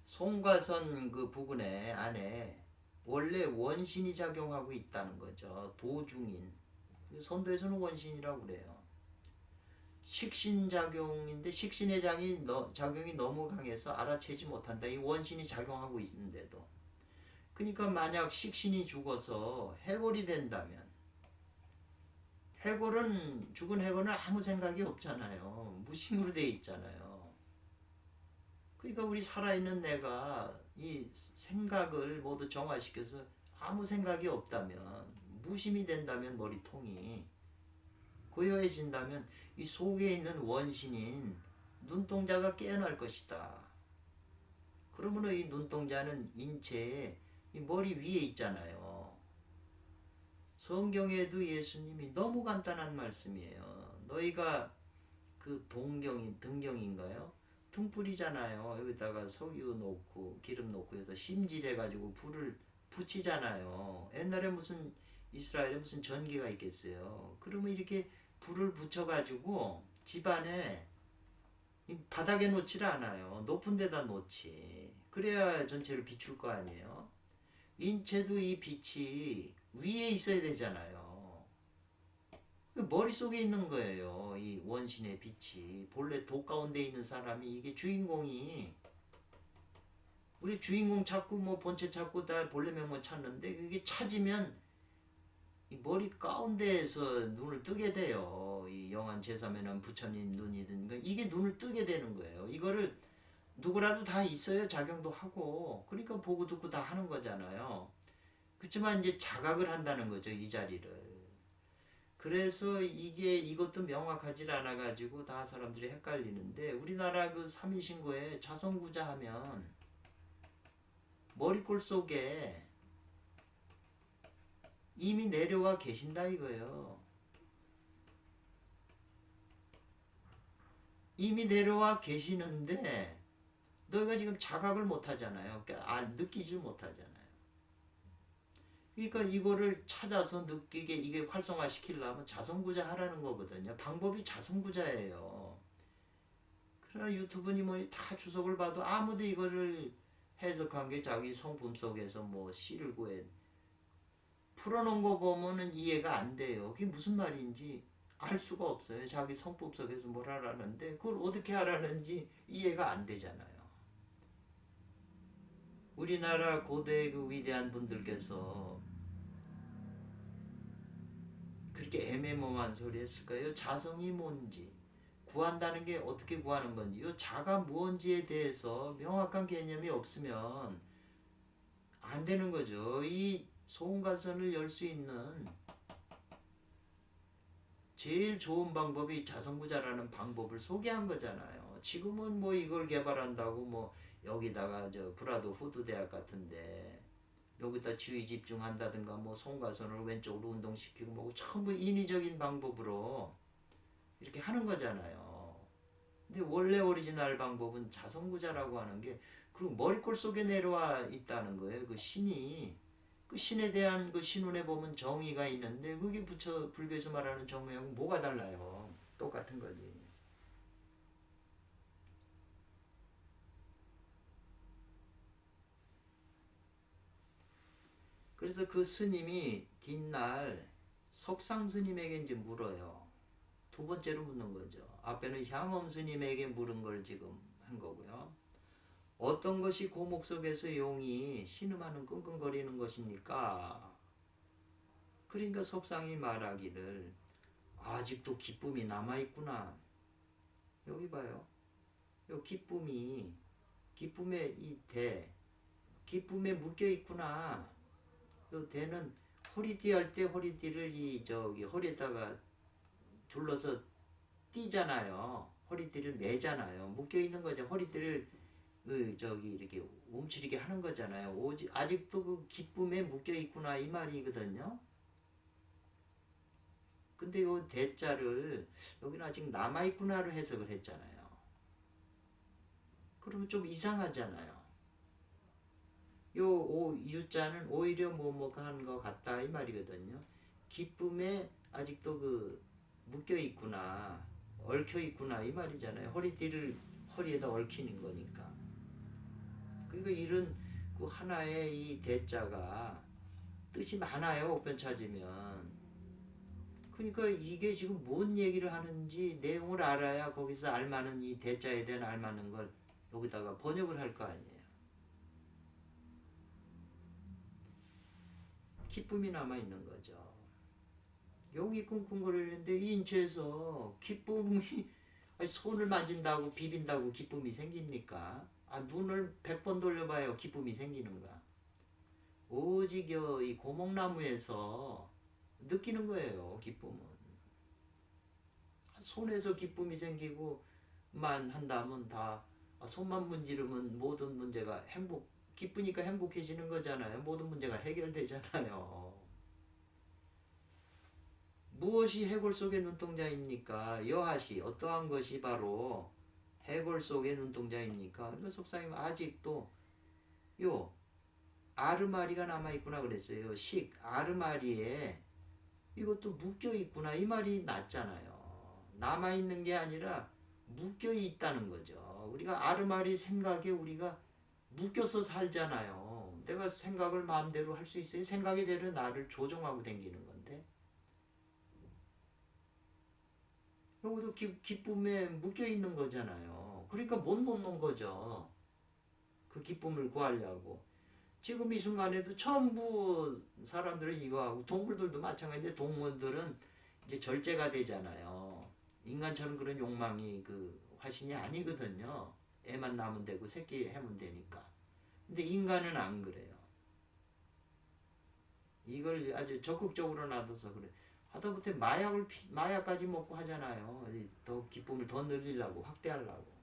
송가선 그 부근에 안에 원래 원신이 작용하고 있다는 거죠. 도중인. 선도에서는 원신이라고 그래요. 식신작용인데 식신의 작용이 너무 강해서 알아채지 못한다. 이 원신이 작용하고 있는데도. 그러니까 만약 식신이 죽어서 해골이 된다면 죽은 해골은 아무 생각이 없잖아요. 무심으로 돼 있잖아요. 그러니까 우리 살아있는 내가 이 생각을 모두 정화시켜서 아무 생각이 없다면, 무심이 된다면 머리통이 고요해진다면 이 속에 있는 원신인 눈동자가 깨어날 것이다. 그러므로 이 눈동자는 인체의 이 머리 위에 있잖아요. 성경에도 예수님이 너무 간단한 말씀이에요. 너희가 그 등경인가요? 등불이잖아요. 여기다가 석유 놓고 기름 놓고 해서 심질해가지고 불을 붙이잖아요. 옛날에 무슨 이스라엘에 무슨 전기가 있겠어요. 그러면 이렇게 불을 붙여가지고 집안에 바닥에 놓지를 않아요. 높은 데다 놓지. 그래야 전체를 비출 거 아니에요. 인체도 이 빛이 위에 있어야 되잖아요. 머릿속에 있는 거예요. 이 원신의 빛이. 본래 독 가운데 있는 사람이 이게 주인공이 우리 주인공 찾고 뭐 본체 찾고 다 본래 면모 찾는데 그게 찾으면 이 머리 가운데에서 눈을 뜨게 돼요. 이 영안 제사면은 부처님 눈이든 그러니까 이게 눈을 뜨게 되는 거예요. 이거를 누구라도 다 있어요. 작용도 하고. 그러니까 보고 듣고 다 하는 거잖아요. 그렇지만 이제 자각을 한다는 거죠. 이 자리를. 그래서 이것도 명확하지 않아 가지고 다 사람들이 헷갈리는데 우리나라 그 삼위신고에 자성구자 하면 머리꼴 속에 이미 내려와 계신다 이거예요. 이미 내려와 계시는데 너희가 지금 자각을 못하잖아요. 그러니까 느끼질 못하잖아요. 그러니까 이거를 찾아서 느끼게 이게 활성화시키려면 자성구자 하라는 거거든요. 방법이 자성구자예요. 그러나 유튜브니 뭐니 다 주석을 봐도 아무도 이거를 해석한 게 자기 성품 속에서 뭐 씨를 구해 풀어놓은 거 보면은 이해가 안 돼요. 그게 무슨 말인지 알 수가 없어요. 자기 성품 속에서 뭘 하라는데 그걸 어떻게 하라는지 이해가 안 되잖아요. 우리나라 고대 그 위대한 분들께서 그렇게 애매모호한 소리 했을까요? 자성이 뭔지 구한다는 게 어떻게 구하는 건지 이 자가 무언지에 대해서 명확한 개념이 없으면 안 되는 거죠. 이 소음가선을 열 수 있는 제일 좋은 방법이 자성구자라는 방법을 소개한 거잖아요. 지금은 뭐 이걸 개발한다고 뭐 여기다가 저 브라더 후드 대학 같은데 여기다 주의 집중한다든가 뭐 손가선을 왼쪽으로 운동시키고 뭐 전부 인위적인 방법으로 이렇게 하는 거잖아요. 근데 원래 오리지널 방법은 자성구자라고 하는 게 그리고 머리꼴 속에 내려와 있다는 거예요. 그 신이 그 신에 대한 그 신운에 보면 정의가 있는데 그게 불교에서 말하는 정의하고 뭐가 달라요? 똑같은 거지. 그래서 그 스님이 뒷날 석상 스님에게 이제 물어요. 두 번째로 묻는 거죠. 앞에는 향엄 스님에게 물은 걸 지금 한 거고요. 어떤 것이 고목 속에서 용이 신음하는 끙끙거리는 것입니까? 그러니까 석상이 말하기를 아직도 기쁨이 남아있구나. 여기 봐요. 요 기쁨의 이 대, 기쁨에 묶여있구나. 요 대는 허리띠 할 때 허리띠를 이 저기 허리에다가 둘러서 띠잖아요. 허리띠를 매잖아요. 묶여있는 거죠. 허리띠를 그 저기 이렇게 움츠리게 하는 거잖아요. 오직 아직도 그 기쁨에 묶여 있구나 이 말이거든요. 근데 요 대자를 여기는 아직 남아 있구나로 해석을 했잖아요. 그러면 좀 이상하잖아요. 요 유자는 오히려 뭐뭐한 것 같다 이 말이거든요. 기쁨에 아직도 그 묶여 있구나, 얽혀 있구나 이 말이잖아요. 허리띠를 허리에다 얽히는 거니까. 그러니까 이런 그 하나의 이 대자가 뜻이 많아요. 옥변 찾으면. 그러니까 이게 지금 뭔 얘기를 하는지 내용을 알아야 거기서 알만한 이 대자에 대한 알만한 걸 여기다가 번역을 할 거 아니에요. 기쁨이 남아있는 거죠. 용이 끙끙거리는데 이 인체에서 기쁨이 손을 만진다고 비빈다고 기쁨이 생깁니까? 눈을 100번 돌려봐요. 기쁨이 생기는가? 오직 이 고목나무에서 느끼는 거예요. 기쁨은. 손에서 기쁨이 생기고만 한다면 다 손만 문지르면 모든 문제가 기쁘니까 행복해지는 거잖아요. 모든 문제가 해결되잖아요. 무엇이 해골 속의 눈동자입니까? 여하시 어떠한 것이 바로 해골 속의 눈동자입니까? 그러니까 속상이면 아직도 요 아르마리가 남아있구나 그랬어요. 아르마리에 이것도 묶여있구나 이 말이 낫잖아요. 남아있는 게 아니라 묶여있다는 거죠. 우리가 아르마리 생각에 우리가 묶여서 살잖아요. 내가 생각을 마음대로 할 수 있어요. 생각이 대로 나를 조종하고 다니는 건데 여기도 기쁨에 묶여있는 거잖아요. 그러니까 못 놓는 거죠. 그 기쁨을 구하려고. 지금 이 순간에도 전부 사람들은 이거 하고 동물들도 마찬가지인데 동물들은 이제 절제가 되잖아요. 인간처럼 그런 욕망이 그 화신이 아니거든요. 애만 낳으면 되고 새끼 해면 되니까. 근데 인간은 안 그래요. 이걸 아주 적극적으로 놔둬서 그래. 하다못해 마약까지 먹고 하잖아요. 더 기쁨을 더 늘리려고 확대하려고.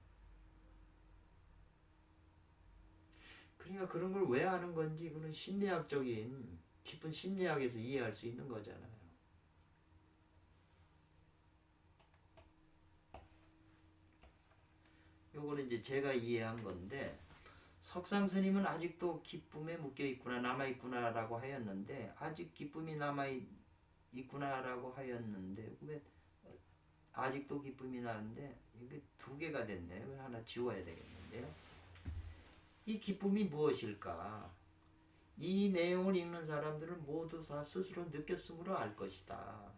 그러니까 그런 걸 왜 하는 건지 그런 심리학적인 깊은 심리학에서 이해할 수 있는 거잖아요. 요거는 이제 제가 이해한 건데 석상 스님은 아직도 기쁨에 묶여 있구나 남아 있구나라고 하였는데 아직 기쁨이 남아 있구나라고 하였는데 왜 아직도 기쁨이 나는데 이게 두 개가 됐네. 이걸 하나 지워야 되겠는데요. 이 기쁨이 무엇일까? 이 내용을 읽는 사람들은 모두 다 스스로 느꼈으므로 알 것이다.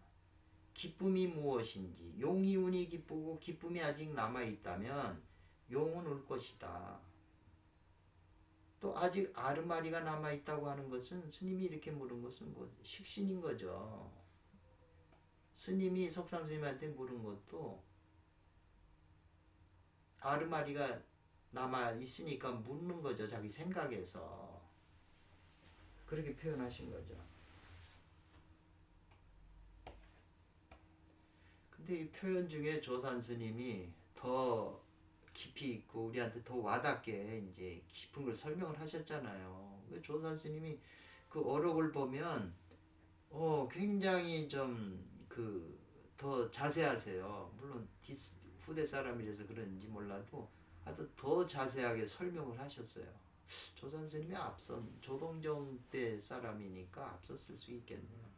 기쁨이 무엇인지 용이 운이 기쁘고 기쁨이 아직 남아있다면 용은 울 것이다. 또 아직 아르마리가 남아있다고 하는 것은 스님이 이렇게 물은 것은 식신인 거죠. 스님이 석상 스님한테 물은 것도 아르마리가 남아있으니까 묻는 거죠. 자기 생각에서. 그렇게 표현하신 거죠. 근데 이 표현 중에 조산 스님이 더 깊이 있고 우리한테 더 와닿게 이제 깊은 걸 설명을 하셨잖아요. 조산 스님이 그 어록을 보면 굉장히 좀 그 더 자세하세요. 물론 후대 사람이라서 그런지 몰라도 하여튼 더 자세하게 설명을 하셨어요. 조산 스님이 앞선 조동정 때 사람이니까 앞섰을 수 있겠네요.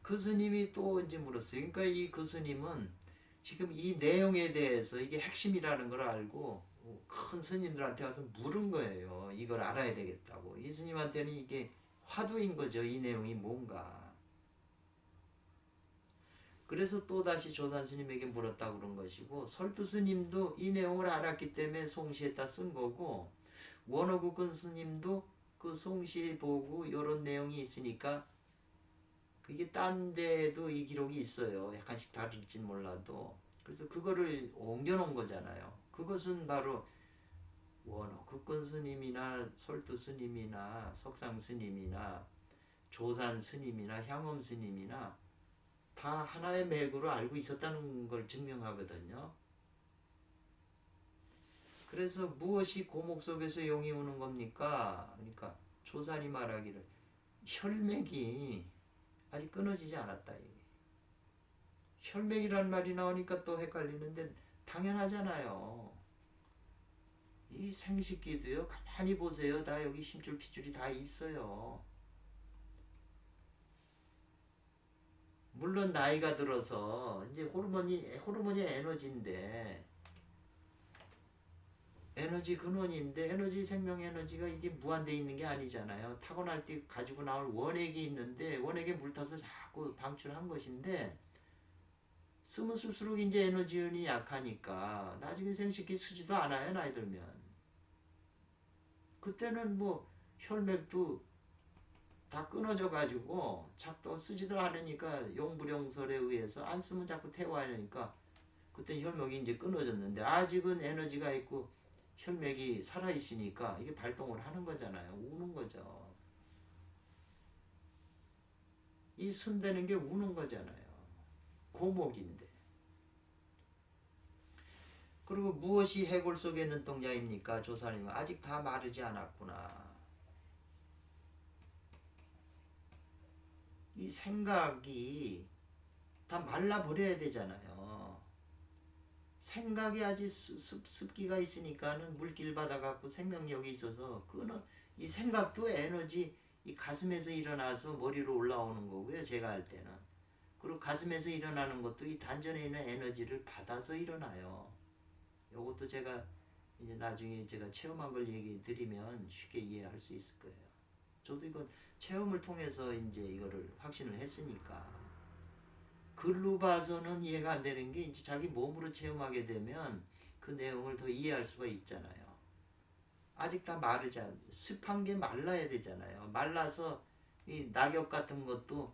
그 스님이 또 이제 물었어요. 그러니까 이 그 스님은 지금 이 내용에 대해서 이게 핵심이라는 걸 알고 큰 스님들한테 가서 물은 거예요. 이걸 알아야 되겠다고. 이 스님한테는 이게 화두인 거죠. 이 내용이 뭔가. 그래서 또다시 조산 스님에게 물었다 그런 것이고 설두 스님도 이 내용을 알았기 때문에 송시에다 쓴 거고 원어국은 스님도 그 송시 보고 이런 내용이 있으니까 그게 딴 데도 이 기록이 있어요. 약간씩 다를진 몰라도. 그래서 그거를 옮겨놓은 거잖아요. 그것은 바로 원어 국근 스님이나 설두 스님이나 석상 스님이나 조산 스님이나 향엄 스님이나 다 하나의 맥으로 알고 있었다는 걸 증명하거든요. 그래서 무엇이 고목 속에서 용이 우는 겁니까? 그러니까 조산이 말하기를 혈맥이 아직 끊어지지 않았다. 이게. 혈맥이란 말이 나오니까 또 헷갈리는데 당연하잖아요. 이 생식기도요. 가만히 보세요. 다 여기 힘줄 피줄이 다 있어요. 물론 나이가 들어서 이제 호르몬이 에너지인데 에너지 근원인데 에너지 생명 에너지가 이게 무한대 있는 게 아니잖아요. 타고날 때 가지고 나올 원액이 있는데 원액에 물 타서 자꾸 방출한 것인데 쓰면 쓸수록 이제 에너지원이 약하니까 나중에 생식기 쓰지도 않아요. 나이 들면. 그때는 뭐 혈맥도 다 끊어져 가지고 작동 쓰지도 않으니까 용불용설에 의해서 안 쓰면 자꾸 태워하니까 그때 혈맥이 이제 끊어졌는데 아직은 에너지가 있고 혈맥이 살아있으니까 이게 발동을 하는 거잖아요. 우는 거죠. 이 순대는 게 우는 거잖아요. 고목인데. 그리고 무엇이 해골 속의 눈동자입니까? 조사님은 아직 다 마르지 않았구나. 이 생각이 다 말라버려야 되잖아요. 생각이 아직 습기가 있으니까는 물길 받아갖고 생명력이 있어서 이 생각도 에너지 이 가슴에서 일어나서 머리로 올라오는 거고요. 제가 할 때는. 그리고 가슴에서 일어나는 것도 이 단전에 있는 에너지를 받아서 일어나요. 요것도 제가 이제 나중에 제가 체험한 걸 얘기 드리면 쉽게 이해할 수 있을 거예요. 저도 이건 체험을 통해서 이제 이거를 확신을 했으니까. 글로 봐서는 이해가 안 되는 게 이제 자기 몸으로 체험하게 되면 그 내용을 더 이해할 수가 있잖아요. 아직 다 마르지 않, 습한 게 말라야 되잖아요. 말라서 이 낙엽 같은 것도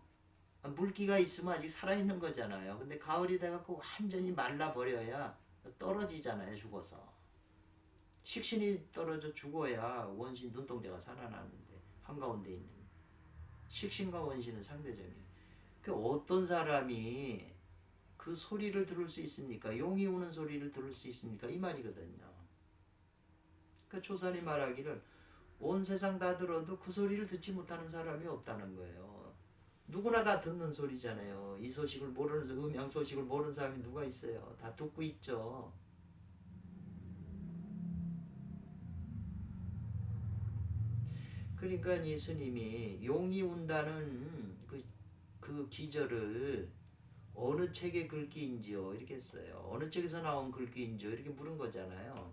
물기가 있으면 아직 살아있는 거잖아요. 근데 가을이 돼갖고 완전히 말라버려야 떨어지잖아요. 죽어서. 식신이 떨어져 죽어야 원신 눈동자가 살아나는데 한가운데 있는 식신과 원신은 상대적이에요. 그 어떤 사람이 그 소리를 들을 수 있습니까? 용이 우는 소리를 들을 수 있습니까? 이 말이거든요. 그 조선이 말하기를 온 세상 다 들어도 그 소리를 듣지 못하는 사람이 없다는 거예요. 누구나 다 듣는 소리잖아요. 이 소식을 모르는 음양 소식을 모르는 사람이 누가 있어요? 다 듣고 있죠. 그러니까 이 스님이 용이 운다는 그 기절을 어느 책의 글귀인지요 이렇게 했어요. 어느 책에서 나온 글귀인지요 이렇게 물은 거잖아요.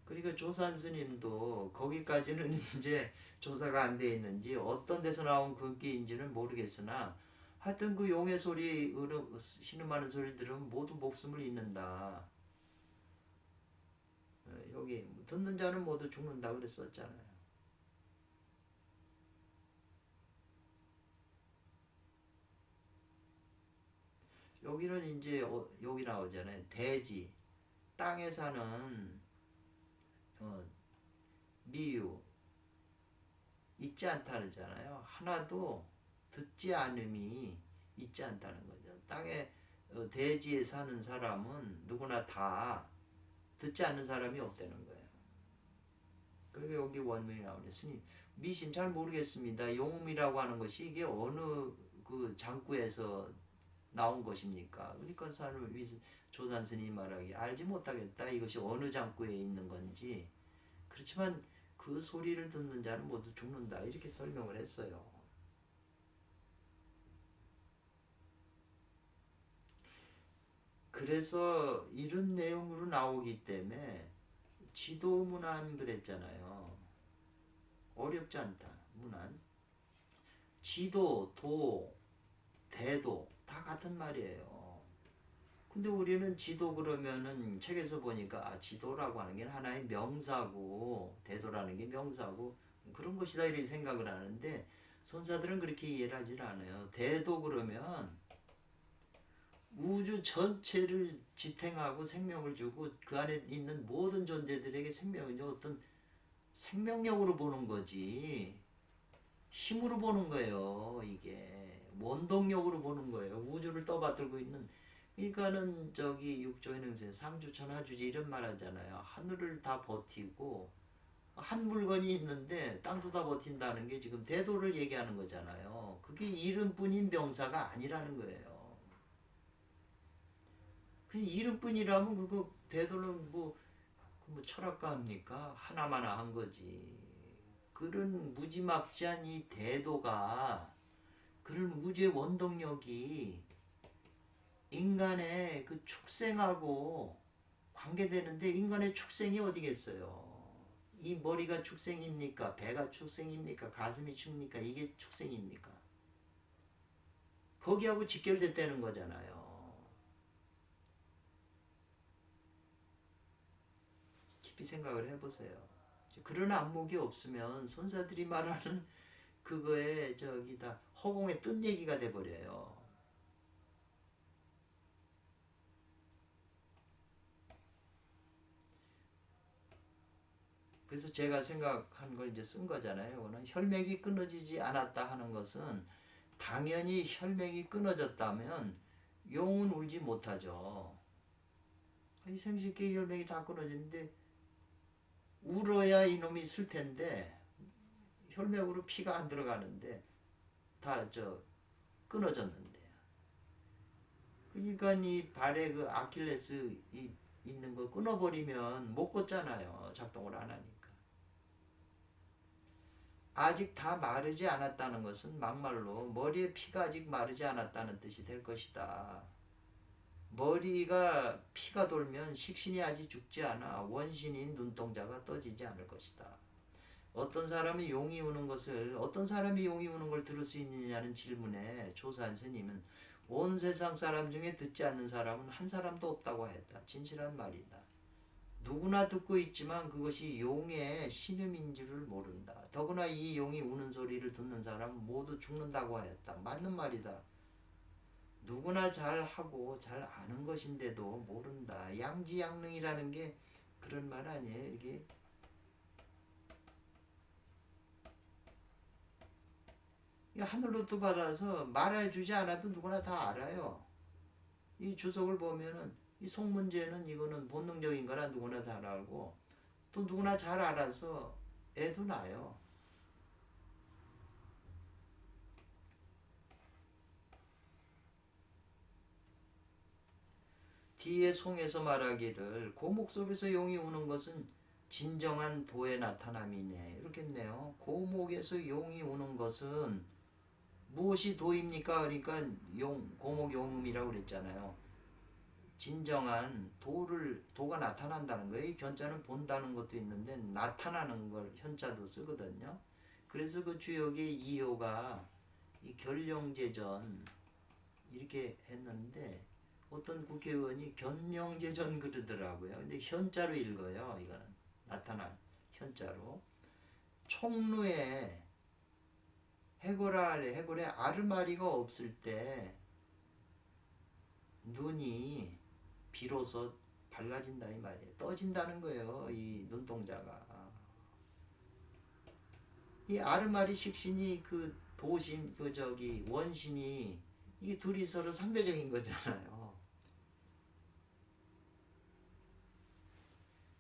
그러니까 조산 스님도 거기까지는 이제 조사가 안 돼 있는지 어떤 데서 나온 글귀인지는 모르겠으나 하여튼 그 용의 소리, 신음하는 소리 들으면 모두 목숨을 잃는다. 여기 듣는 자는 모두 죽는다 그랬었잖아요. 여기는 이제 여기 나오잖아요. 대지, 땅에 사는 미유 있지 않다잖아요. 하나도 듣지 않음이 있지 않다는 거죠. 땅에 대지에 사는 사람은 누구나 다 듣지 않는 사람이 없다는 거예요. 그게 여기 원문이 나오네. 스님 미심 잘 모르겠습니다. 용음이라고 하는 것이 이게 어느 그 장구에서 나온 것입니까? 그러니까 사람을 조산 스님 말하기 알지 못하겠다. 이것이 어느 장구에 있는 건지. 그렇지만 그 소리를 듣는 자는 모두 죽는다. 이렇게 설명을 했어요. 그래서 이런 내용으로 나오기 때문에 지도문안 그랬잖아요. 어렵지 않다. 문안. 지도, 도, 대도 다 같은 말이에요. 근데 우리는 지도 그러면은 책에서 보니까 지도라고 하는 게 하나의 명사고 대도라는 게 명사고 그런 것이다 이렇게 생각을 하는데 선사들은 그렇게 이해를 하질 않아요. 대도 그러면 우주 전체를 지탱하고 생명을 주고 그 안에 있는 모든 존재들에게 생명을 어떤 생명력으로 보는 거지 힘으로 보는 거예요. 이게 원동력으로 보는 거예요. 우주를 떠받들고 있는 그러니까는 저기 육조현행세 상주천하주지 이런 말 하잖아요. 하늘을 다 버티고 한 물건이 있는데 땅도 다 버틴다는 게 지금 대도를 얘기하는 거잖아요. 그게 이름뿐인 명사가 아니라는 거예요. 그 이름뿐이라면 그거 대도는 뭐 철학가 합니까? 하나마나 한 거지. 그런 무지막지한 이 대도가 그런 우주의 원동력이 인간의 그 축생하고 관계되는데 인간의 축생이 어디겠어요? 이 머리가 축생입니까? 배가 축생입니까? 가슴이 축입니까? 이게 축생입니까? 거기하고 직결됐다는 거잖아요. 깊이 생각을 해보세요. 그런 안목이 없으면 선사들이 말하는 그거에 저기다 허공에 뜬 얘기가 돼버려요. 그래서 제가 생각한 걸 이제 쓴 거잖아요. 오늘 혈맥이 끊어지지 않았다 하는 것은 당연히 혈맥이 끊어졌다면 용은 울지 못하죠. 이 생식기 혈맥이 다 끊어지는데 울어야 이놈이 쓸 텐데 혈맥으로 피가 안 들어가는데 다 끊어졌는데. 그러니까 이 발에 그 아킬레스 있는 거 끊어버리면 못 걷잖아요. 작동을 안 하니까. 아직 다 마르지 않았다는 것은 막말로 머리에 피가 아직 마르지 않았다는 뜻이 될 것이다. 머리가 피가 돌면 식신이 아직 죽지 않아 원신인 눈동자가 떠지지 않을 것이다. 어떤 사람이 용이 우는 걸 들을 수 있느냐는 질문에 조산 스님은 온 세상 사람 중에 듣지 않는 사람은 한 사람도 없다고 했다. 진실한 말이다. 누구나 듣고 있지만 그것이 용의 신음인 줄을 모른다. 더구나 이 용이 우는 소리를 듣는 사람은 모두 죽는다고 하였다. 맞는 말이다. 누구나 잘하고 잘 아는 것인데도 모른다. 양지양능이라는 게 그런 말 아니에요. 이게 하늘로도 받아서 말해주지 않아도 누구나 다 알아요. 이 주석을 보면은 이 속문제는 이거는 본능적인 거라 누구나 다 알고 또 누구나 잘 알아서 애도 나요. 뒤에 송에서 말하기를 고목 속에서 용이 우는 것은 진정한 도의 나타남이네. 이렇겠네요. 고목에서 용이 우는 것은 무엇이 도입니까? 그러니까 고목 용음이라고 그랬잖아요. 진정한 도가 나타난다는 거예요. 이 견자는 본다는 것도 있는데 나타나는 걸 현자도 쓰거든요. 그래서 그 주역의 이효가 이 결령제전 이렇게 했는데 어떤 국회의원이 견령제전 그러더라고요. 근데 현자로 읽어요. 이거는 나타난 현자로. 총루에 해골에 아르마리가 없을 때 눈이 비로소 밝아진다 이 말이에요. 떠진다는 거예요. 이 눈동자가. 이 아르마리 식신이 그 도신 원신이 이게 둘이 서로 상대적인 거잖아요.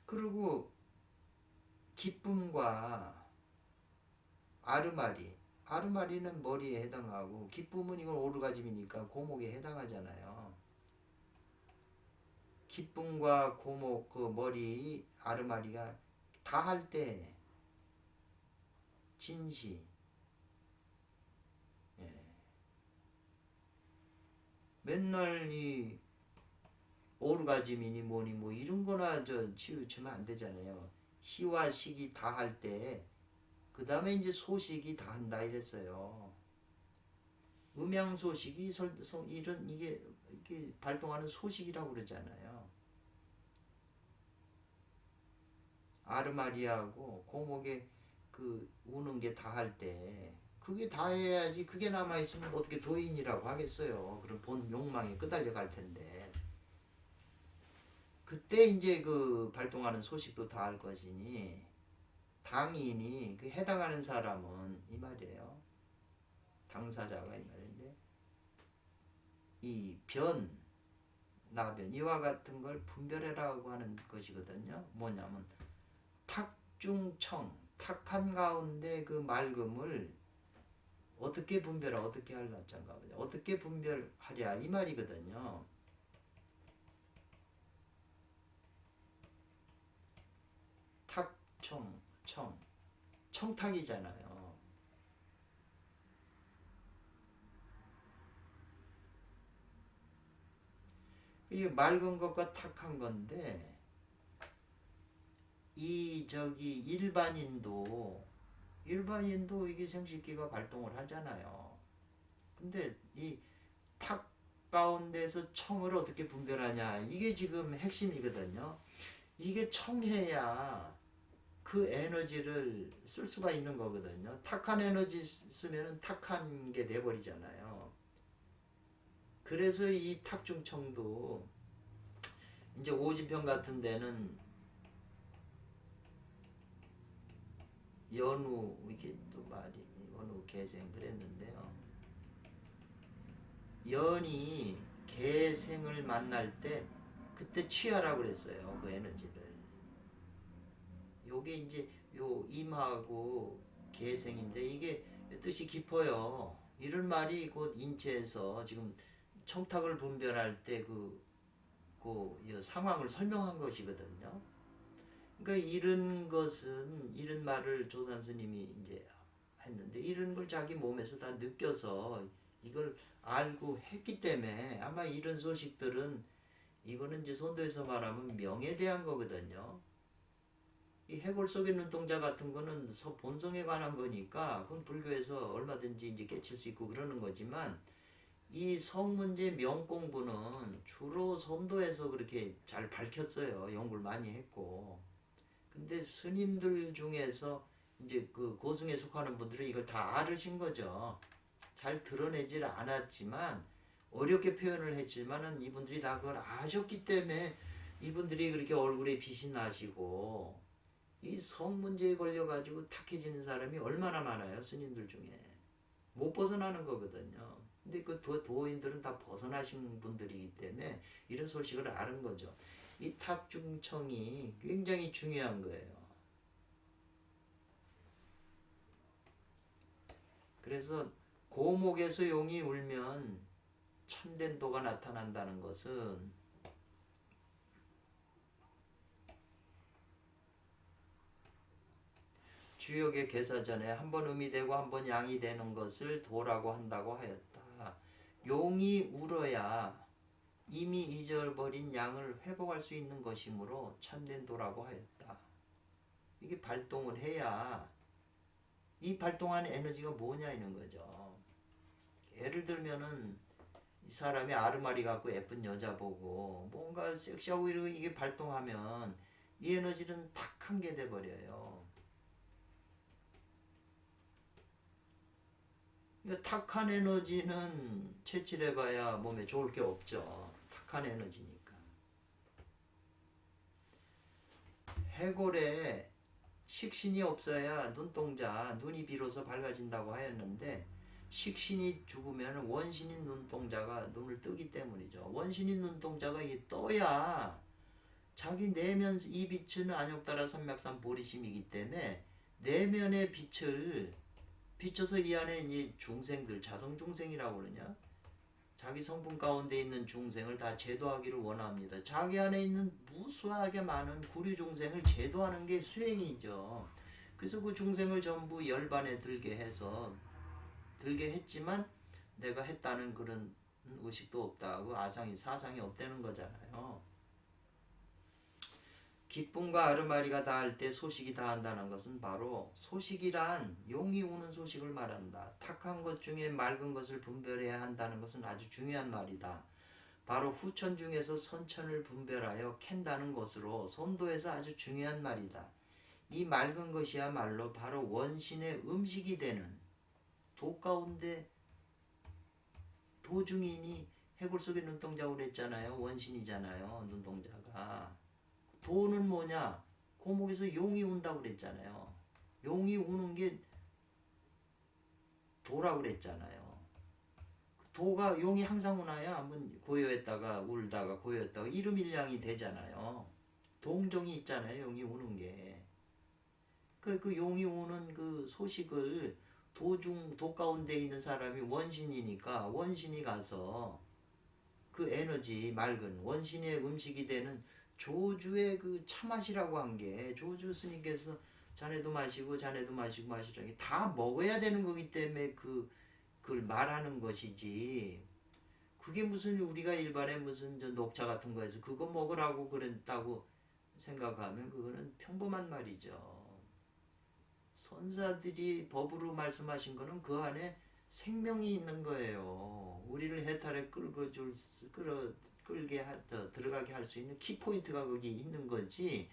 그리고 기쁨과 아르마리는 머리에 해당하고 기쁨은 이건 오르가즘이니까 고목에 해당하잖아요. 기쁨과 고목 그 머리 아르마리가 다 할 때 진시 맨날 이 오르가즘이니 뭐니 뭐 이런 거나 치우치면 안 되잖아요. 희와 식이 다 할 때 그 다음에 이제 소식이 다 한다 이랬어요. 음양소식이 이게 발동하는 소식이라고 그러잖아요. 아르마리아하고 고목에 그 우는 게 다 할 때 그게 다 해야지. 그게 남아있으면 어떻게 도인이라고 하겠어요. 그럼 본 욕망에 끄달려 갈 텐데 그때 이제 그 발동하는 소식도 다 할 것이니 당인이 그 해당하는 사람은 이 말이에요. 당사자가 이 말인데 이 나변 이와 같은 걸 분별해라고 하는 것이거든요. 뭐냐면 탁중청 탁한 가운데 그 맑음을 어떻게 분별하 어떻게 할라짠가 어떻게 분별하랴 이 말이거든요. 청탁이잖아요. 이게 맑은 것과 탁한 건데 일반인도 이게 생식기가 발동을 하잖아요. 근데 이 탁 가운데서 청을 어떻게 분별하냐 이게 지금 핵심이거든요. 이게 청해야 그 에너지를 쓸 수가 있는 거거든요. 탁한 에너지 쓰면은 탁한 게 돼버리잖아요. 그래서 이 탁중청도 이제 오지편 같은 데는 연우 이게 또 말이 연우 개생 그랬는데요. 연이 개생을 만날 때 그때 취하라고 그랬어요. 그 에너지를. 요게 이제 요 임하고 개생인데 이게 뜻이 깊어요. 이런 말이 곧 인체에서 지금 청탁을 분별할 때 이 상황을 설명한 것이거든요. 그러니까 이런 말을 조산 스님이 이제 했는데 이런 걸 자기 몸에서 다 느껴서 이걸 알고 했기 때문에 아마 이런 소식들은 이거는 이제 선도에서 말하면 명에 대한 거거든요. 이 해골 속의 눈동자 같은 거는 본성에 관한 거니까 그건 불교에서 얼마든지 이제 깨칠 수 있고 그러는 거지만 이 성문제 명공부는 주로 선도에서 그렇게 잘 밝혔어요. 연구를 많이 했고. 근데 스님들 중에서 이제 그 고승에 속하는 분들은 이걸 다 알으신 거죠. 잘 드러내질 않았지만 어렵게 표현을 했지만은 이분들이 다 그걸 아셨기 때문에 이분들이 그렇게 얼굴에 빛이 나시고 이 성 문제에 걸려가지고 탁해지는 사람이 얼마나 많아요. 스님들 중에. 못 벗어나는 거거든요. 근데 그 도인들은 다 벗어나신 분들이기 때문에 이런 소식을 아는 거죠. 이 탁중청이 굉장히 중요한 거예요. 그래서 고목에서 용이 울면 참된 도가 나타난다는 것은 주역의 개사전에 한 번 음이 되고 한 번 양이 되는 것을 도라고 한다고 하였다. 용이 울어야 이미 잊어버린 양을 회복할 수 있는 것이므로 참된 도라고 하였다. 이게 발동을 해야 이 발동하는 에너지가 뭐냐 이런 거죠. 예를 들면은 이 사람이 아르마리 갖고 예쁜 여자 보고 뭔가 섹시하고 이러고 이게 발동하면 이 에너지는 탁한 게 돼버려요. 그러니까 탁한 에너지는 채취해봐야 몸에 좋을 게 없죠. 탁한 에너지니까. 해골에 식신이 없어야 눈동자, 눈이 비로소 밝아진다고 하였는데 식신이 죽으면 원신인 눈동자가 눈을 뜨기 때문이죠. 원신인 눈동자가 이게 떠야 자기 내면 이 빛은 안욕따라 삼맥산 보리심이기 때문에 내면의 빛을 비춰서 이 안에 이 중생들, 자성 중생이라고 그러냐? 자기 성분 가운데 있는 중생을 다 제도하기를 원합니다. 자기 안에 있는 무수하게 많은 구류 중생을 제도하는 게 수행이죠. 그래서 그 중생을 전부 열반에 들게 했지만 내가 했다는 그런 의식도 없다고 아상이 사상이 없다는 거잖아요. 기쁨과 아르마리가 다할 때 소식이 다한다는 것은 바로 소식이란 용이 우는 소식을 말한다. 탁한 것 중에 맑은 것을 분별해야 한다는 것은 아주 중요한 말이다. 바로 후천 중에서 선천을 분별하여 캔다는 것으로 선도에서 아주 중요한 말이다. 이 맑은 것이야말로 바로 원신의 음식이 되는 도 가운데 도중인이 해골 속의 눈동자고 그랬잖아요. 원신이잖아요. 눈동자가. 도는 뭐냐? 고목에서 용이 운다고 그랬잖아요. 용이 우는 게 도라고 그랬잖아요. 도가 용이 항상 우나요? 한번 고요했다가 울다가 고요했다가 이름일량이 되잖아요. 동정이 있잖아요. 용이 우는 게. 그 용이 우는 그 소식을 도 가운데 있는 사람이 원신이니까 원신이 가서 그 에너지 맑은 원신의 음식이 되는 조주의 그 차맛이라고 한 게 조주 스님께서 자네도 마시고 자네도 마시고 마시라는 게 다 먹어야 되는 거기 때문에 그걸 말하는 것이지. 그게 무슨 우리가 일반에 무슨 저 녹차 같은 거에서 그거 먹으라고 그랬다고 생각하면 그거는 평범한 말이죠. 선사들이 법으로 말씀하신 거는 그 안에 생명이 있는 거예요. 우리를 해탈에 들어가게 할 수 있는 키포인트가 거기 있는 거지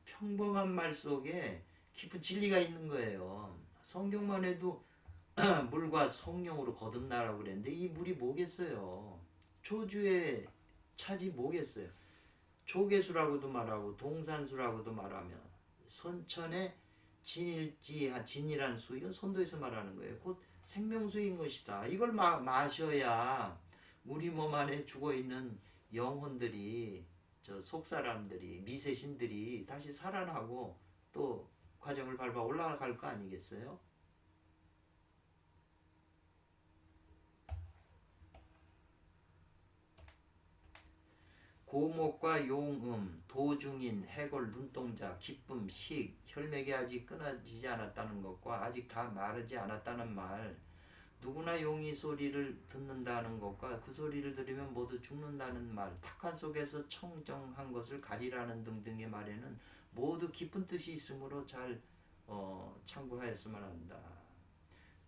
평범한 말 속에 깊은 진리가 있는 거예요. 성경만 해도 물과 성령으로 거듭나라고 그랬는데 이 물이 뭐겠어요? 조주의 차지 뭐겠어요? 조개수라고도 말하고 동산수라고도 말하며 선천의 진이란 수, 이건 선도에서 말하는 거예요. 곧 생명수인 것이다. 이걸 마셔야 우리 몸 안에 죽어있는 영혼들이, 저 속사람들이, 미세신들이 다시 살아나고 또 과정을 밟아 올라갈 거 아니겠어요? 고목과 용음, 도중인, 해골, 눈동자, 기쁨, 식, 혈맥이 아직 끊어지지 않았다는 것과 아직 다 마르지 않았다는 말, 누구나 용이 소리를 듣는다는 것과 그 소리를 들으면 모두 죽는다는 말, 탁한 속에서 청정한 것을 가리라는 등등의 말에는 모두 깊은 뜻이 있으므로 잘 참고하였으면 한다.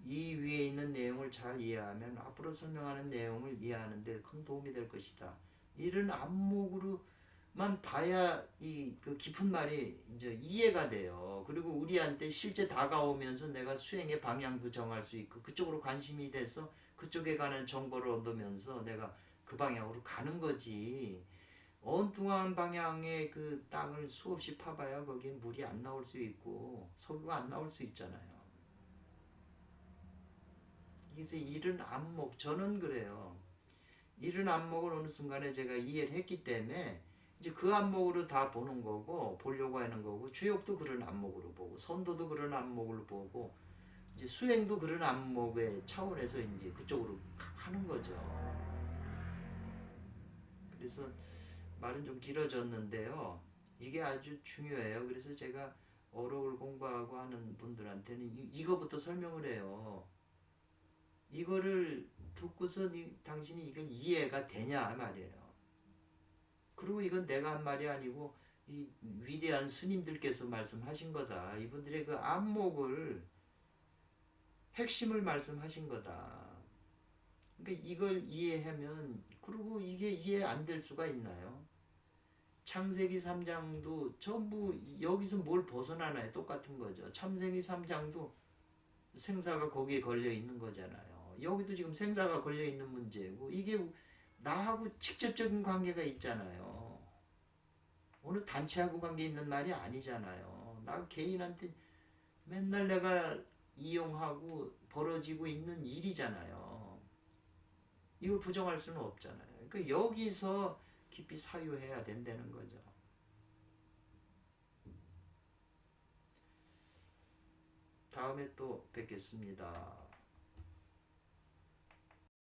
이 위에 있는 내용을 잘 이해하면 앞으로 설명하는 내용을 이해하는 데 큰 도움이 될 것이다. 이런 안목으로만 봐야 그 깊은 말이 이제 이해가 돼요. 그리고 우리한테 실제 다가오면서 내가 수행의 방향도 정할 수 있고 그쪽으로 관심이 돼서 그쪽에 관한 정보를 얻으면서 내가 그 방향으로 가는 거지. 엉뚱한 방향의 그 땅을 수없이 파봐야 거기에 물이 안 나올 수 있고 석유가 안 나올 수 있잖아요. 그래서 이런 안목, 저는 그래요. 이런 안목을 어느 순간에 제가 이해를 했기 때문에 이제 그 안목으로 다 보는 거고 보려고 하는 거고 주역도 그런 안목으로 보고 선도도 그런 안목을 보고 이제 수행도 그런 안목의 차원에서 이제 그쪽으로 하는 거죠. 그래서 말은 좀 길어졌는데요. 이게 아주 중요해요. 그래서 제가 어록을 공부하고 하는 분들한테는 이거부터 설명을 해요. 이거를 듣고서 당신이 이걸 이해가 되냐 말이에요. 그리고 이건 내가 한 말이 아니고 이 위대한 스님들께서 말씀하신 거다. 이분들의 그 안목을 핵심을 말씀하신 거다. 그러니까 이걸 이해하면, 그리고 이게 이해 안 될 수가 있나요? 창세기 3장도 전부 여기서 뭘 벗어나나요? 똑같은 거죠. 창세기 3장도 생사가 거기에 걸려 있는 거잖아요. 여기도 지금 생사가 걸려 있는 문제고, 이게 나하고 직접적인 관계가 있잖아요. 어느 단체하고 관계 있는 말이 아니잖아요. 나 개인한테 맨날 내가 이용하고 벌어지고 있는 일이잖아요. 이걸 부정할 수는 없잖아요. 그러니까 여기서 깊이 사유해야 된다는 거죠. 다음에 또 뵙겠습니다.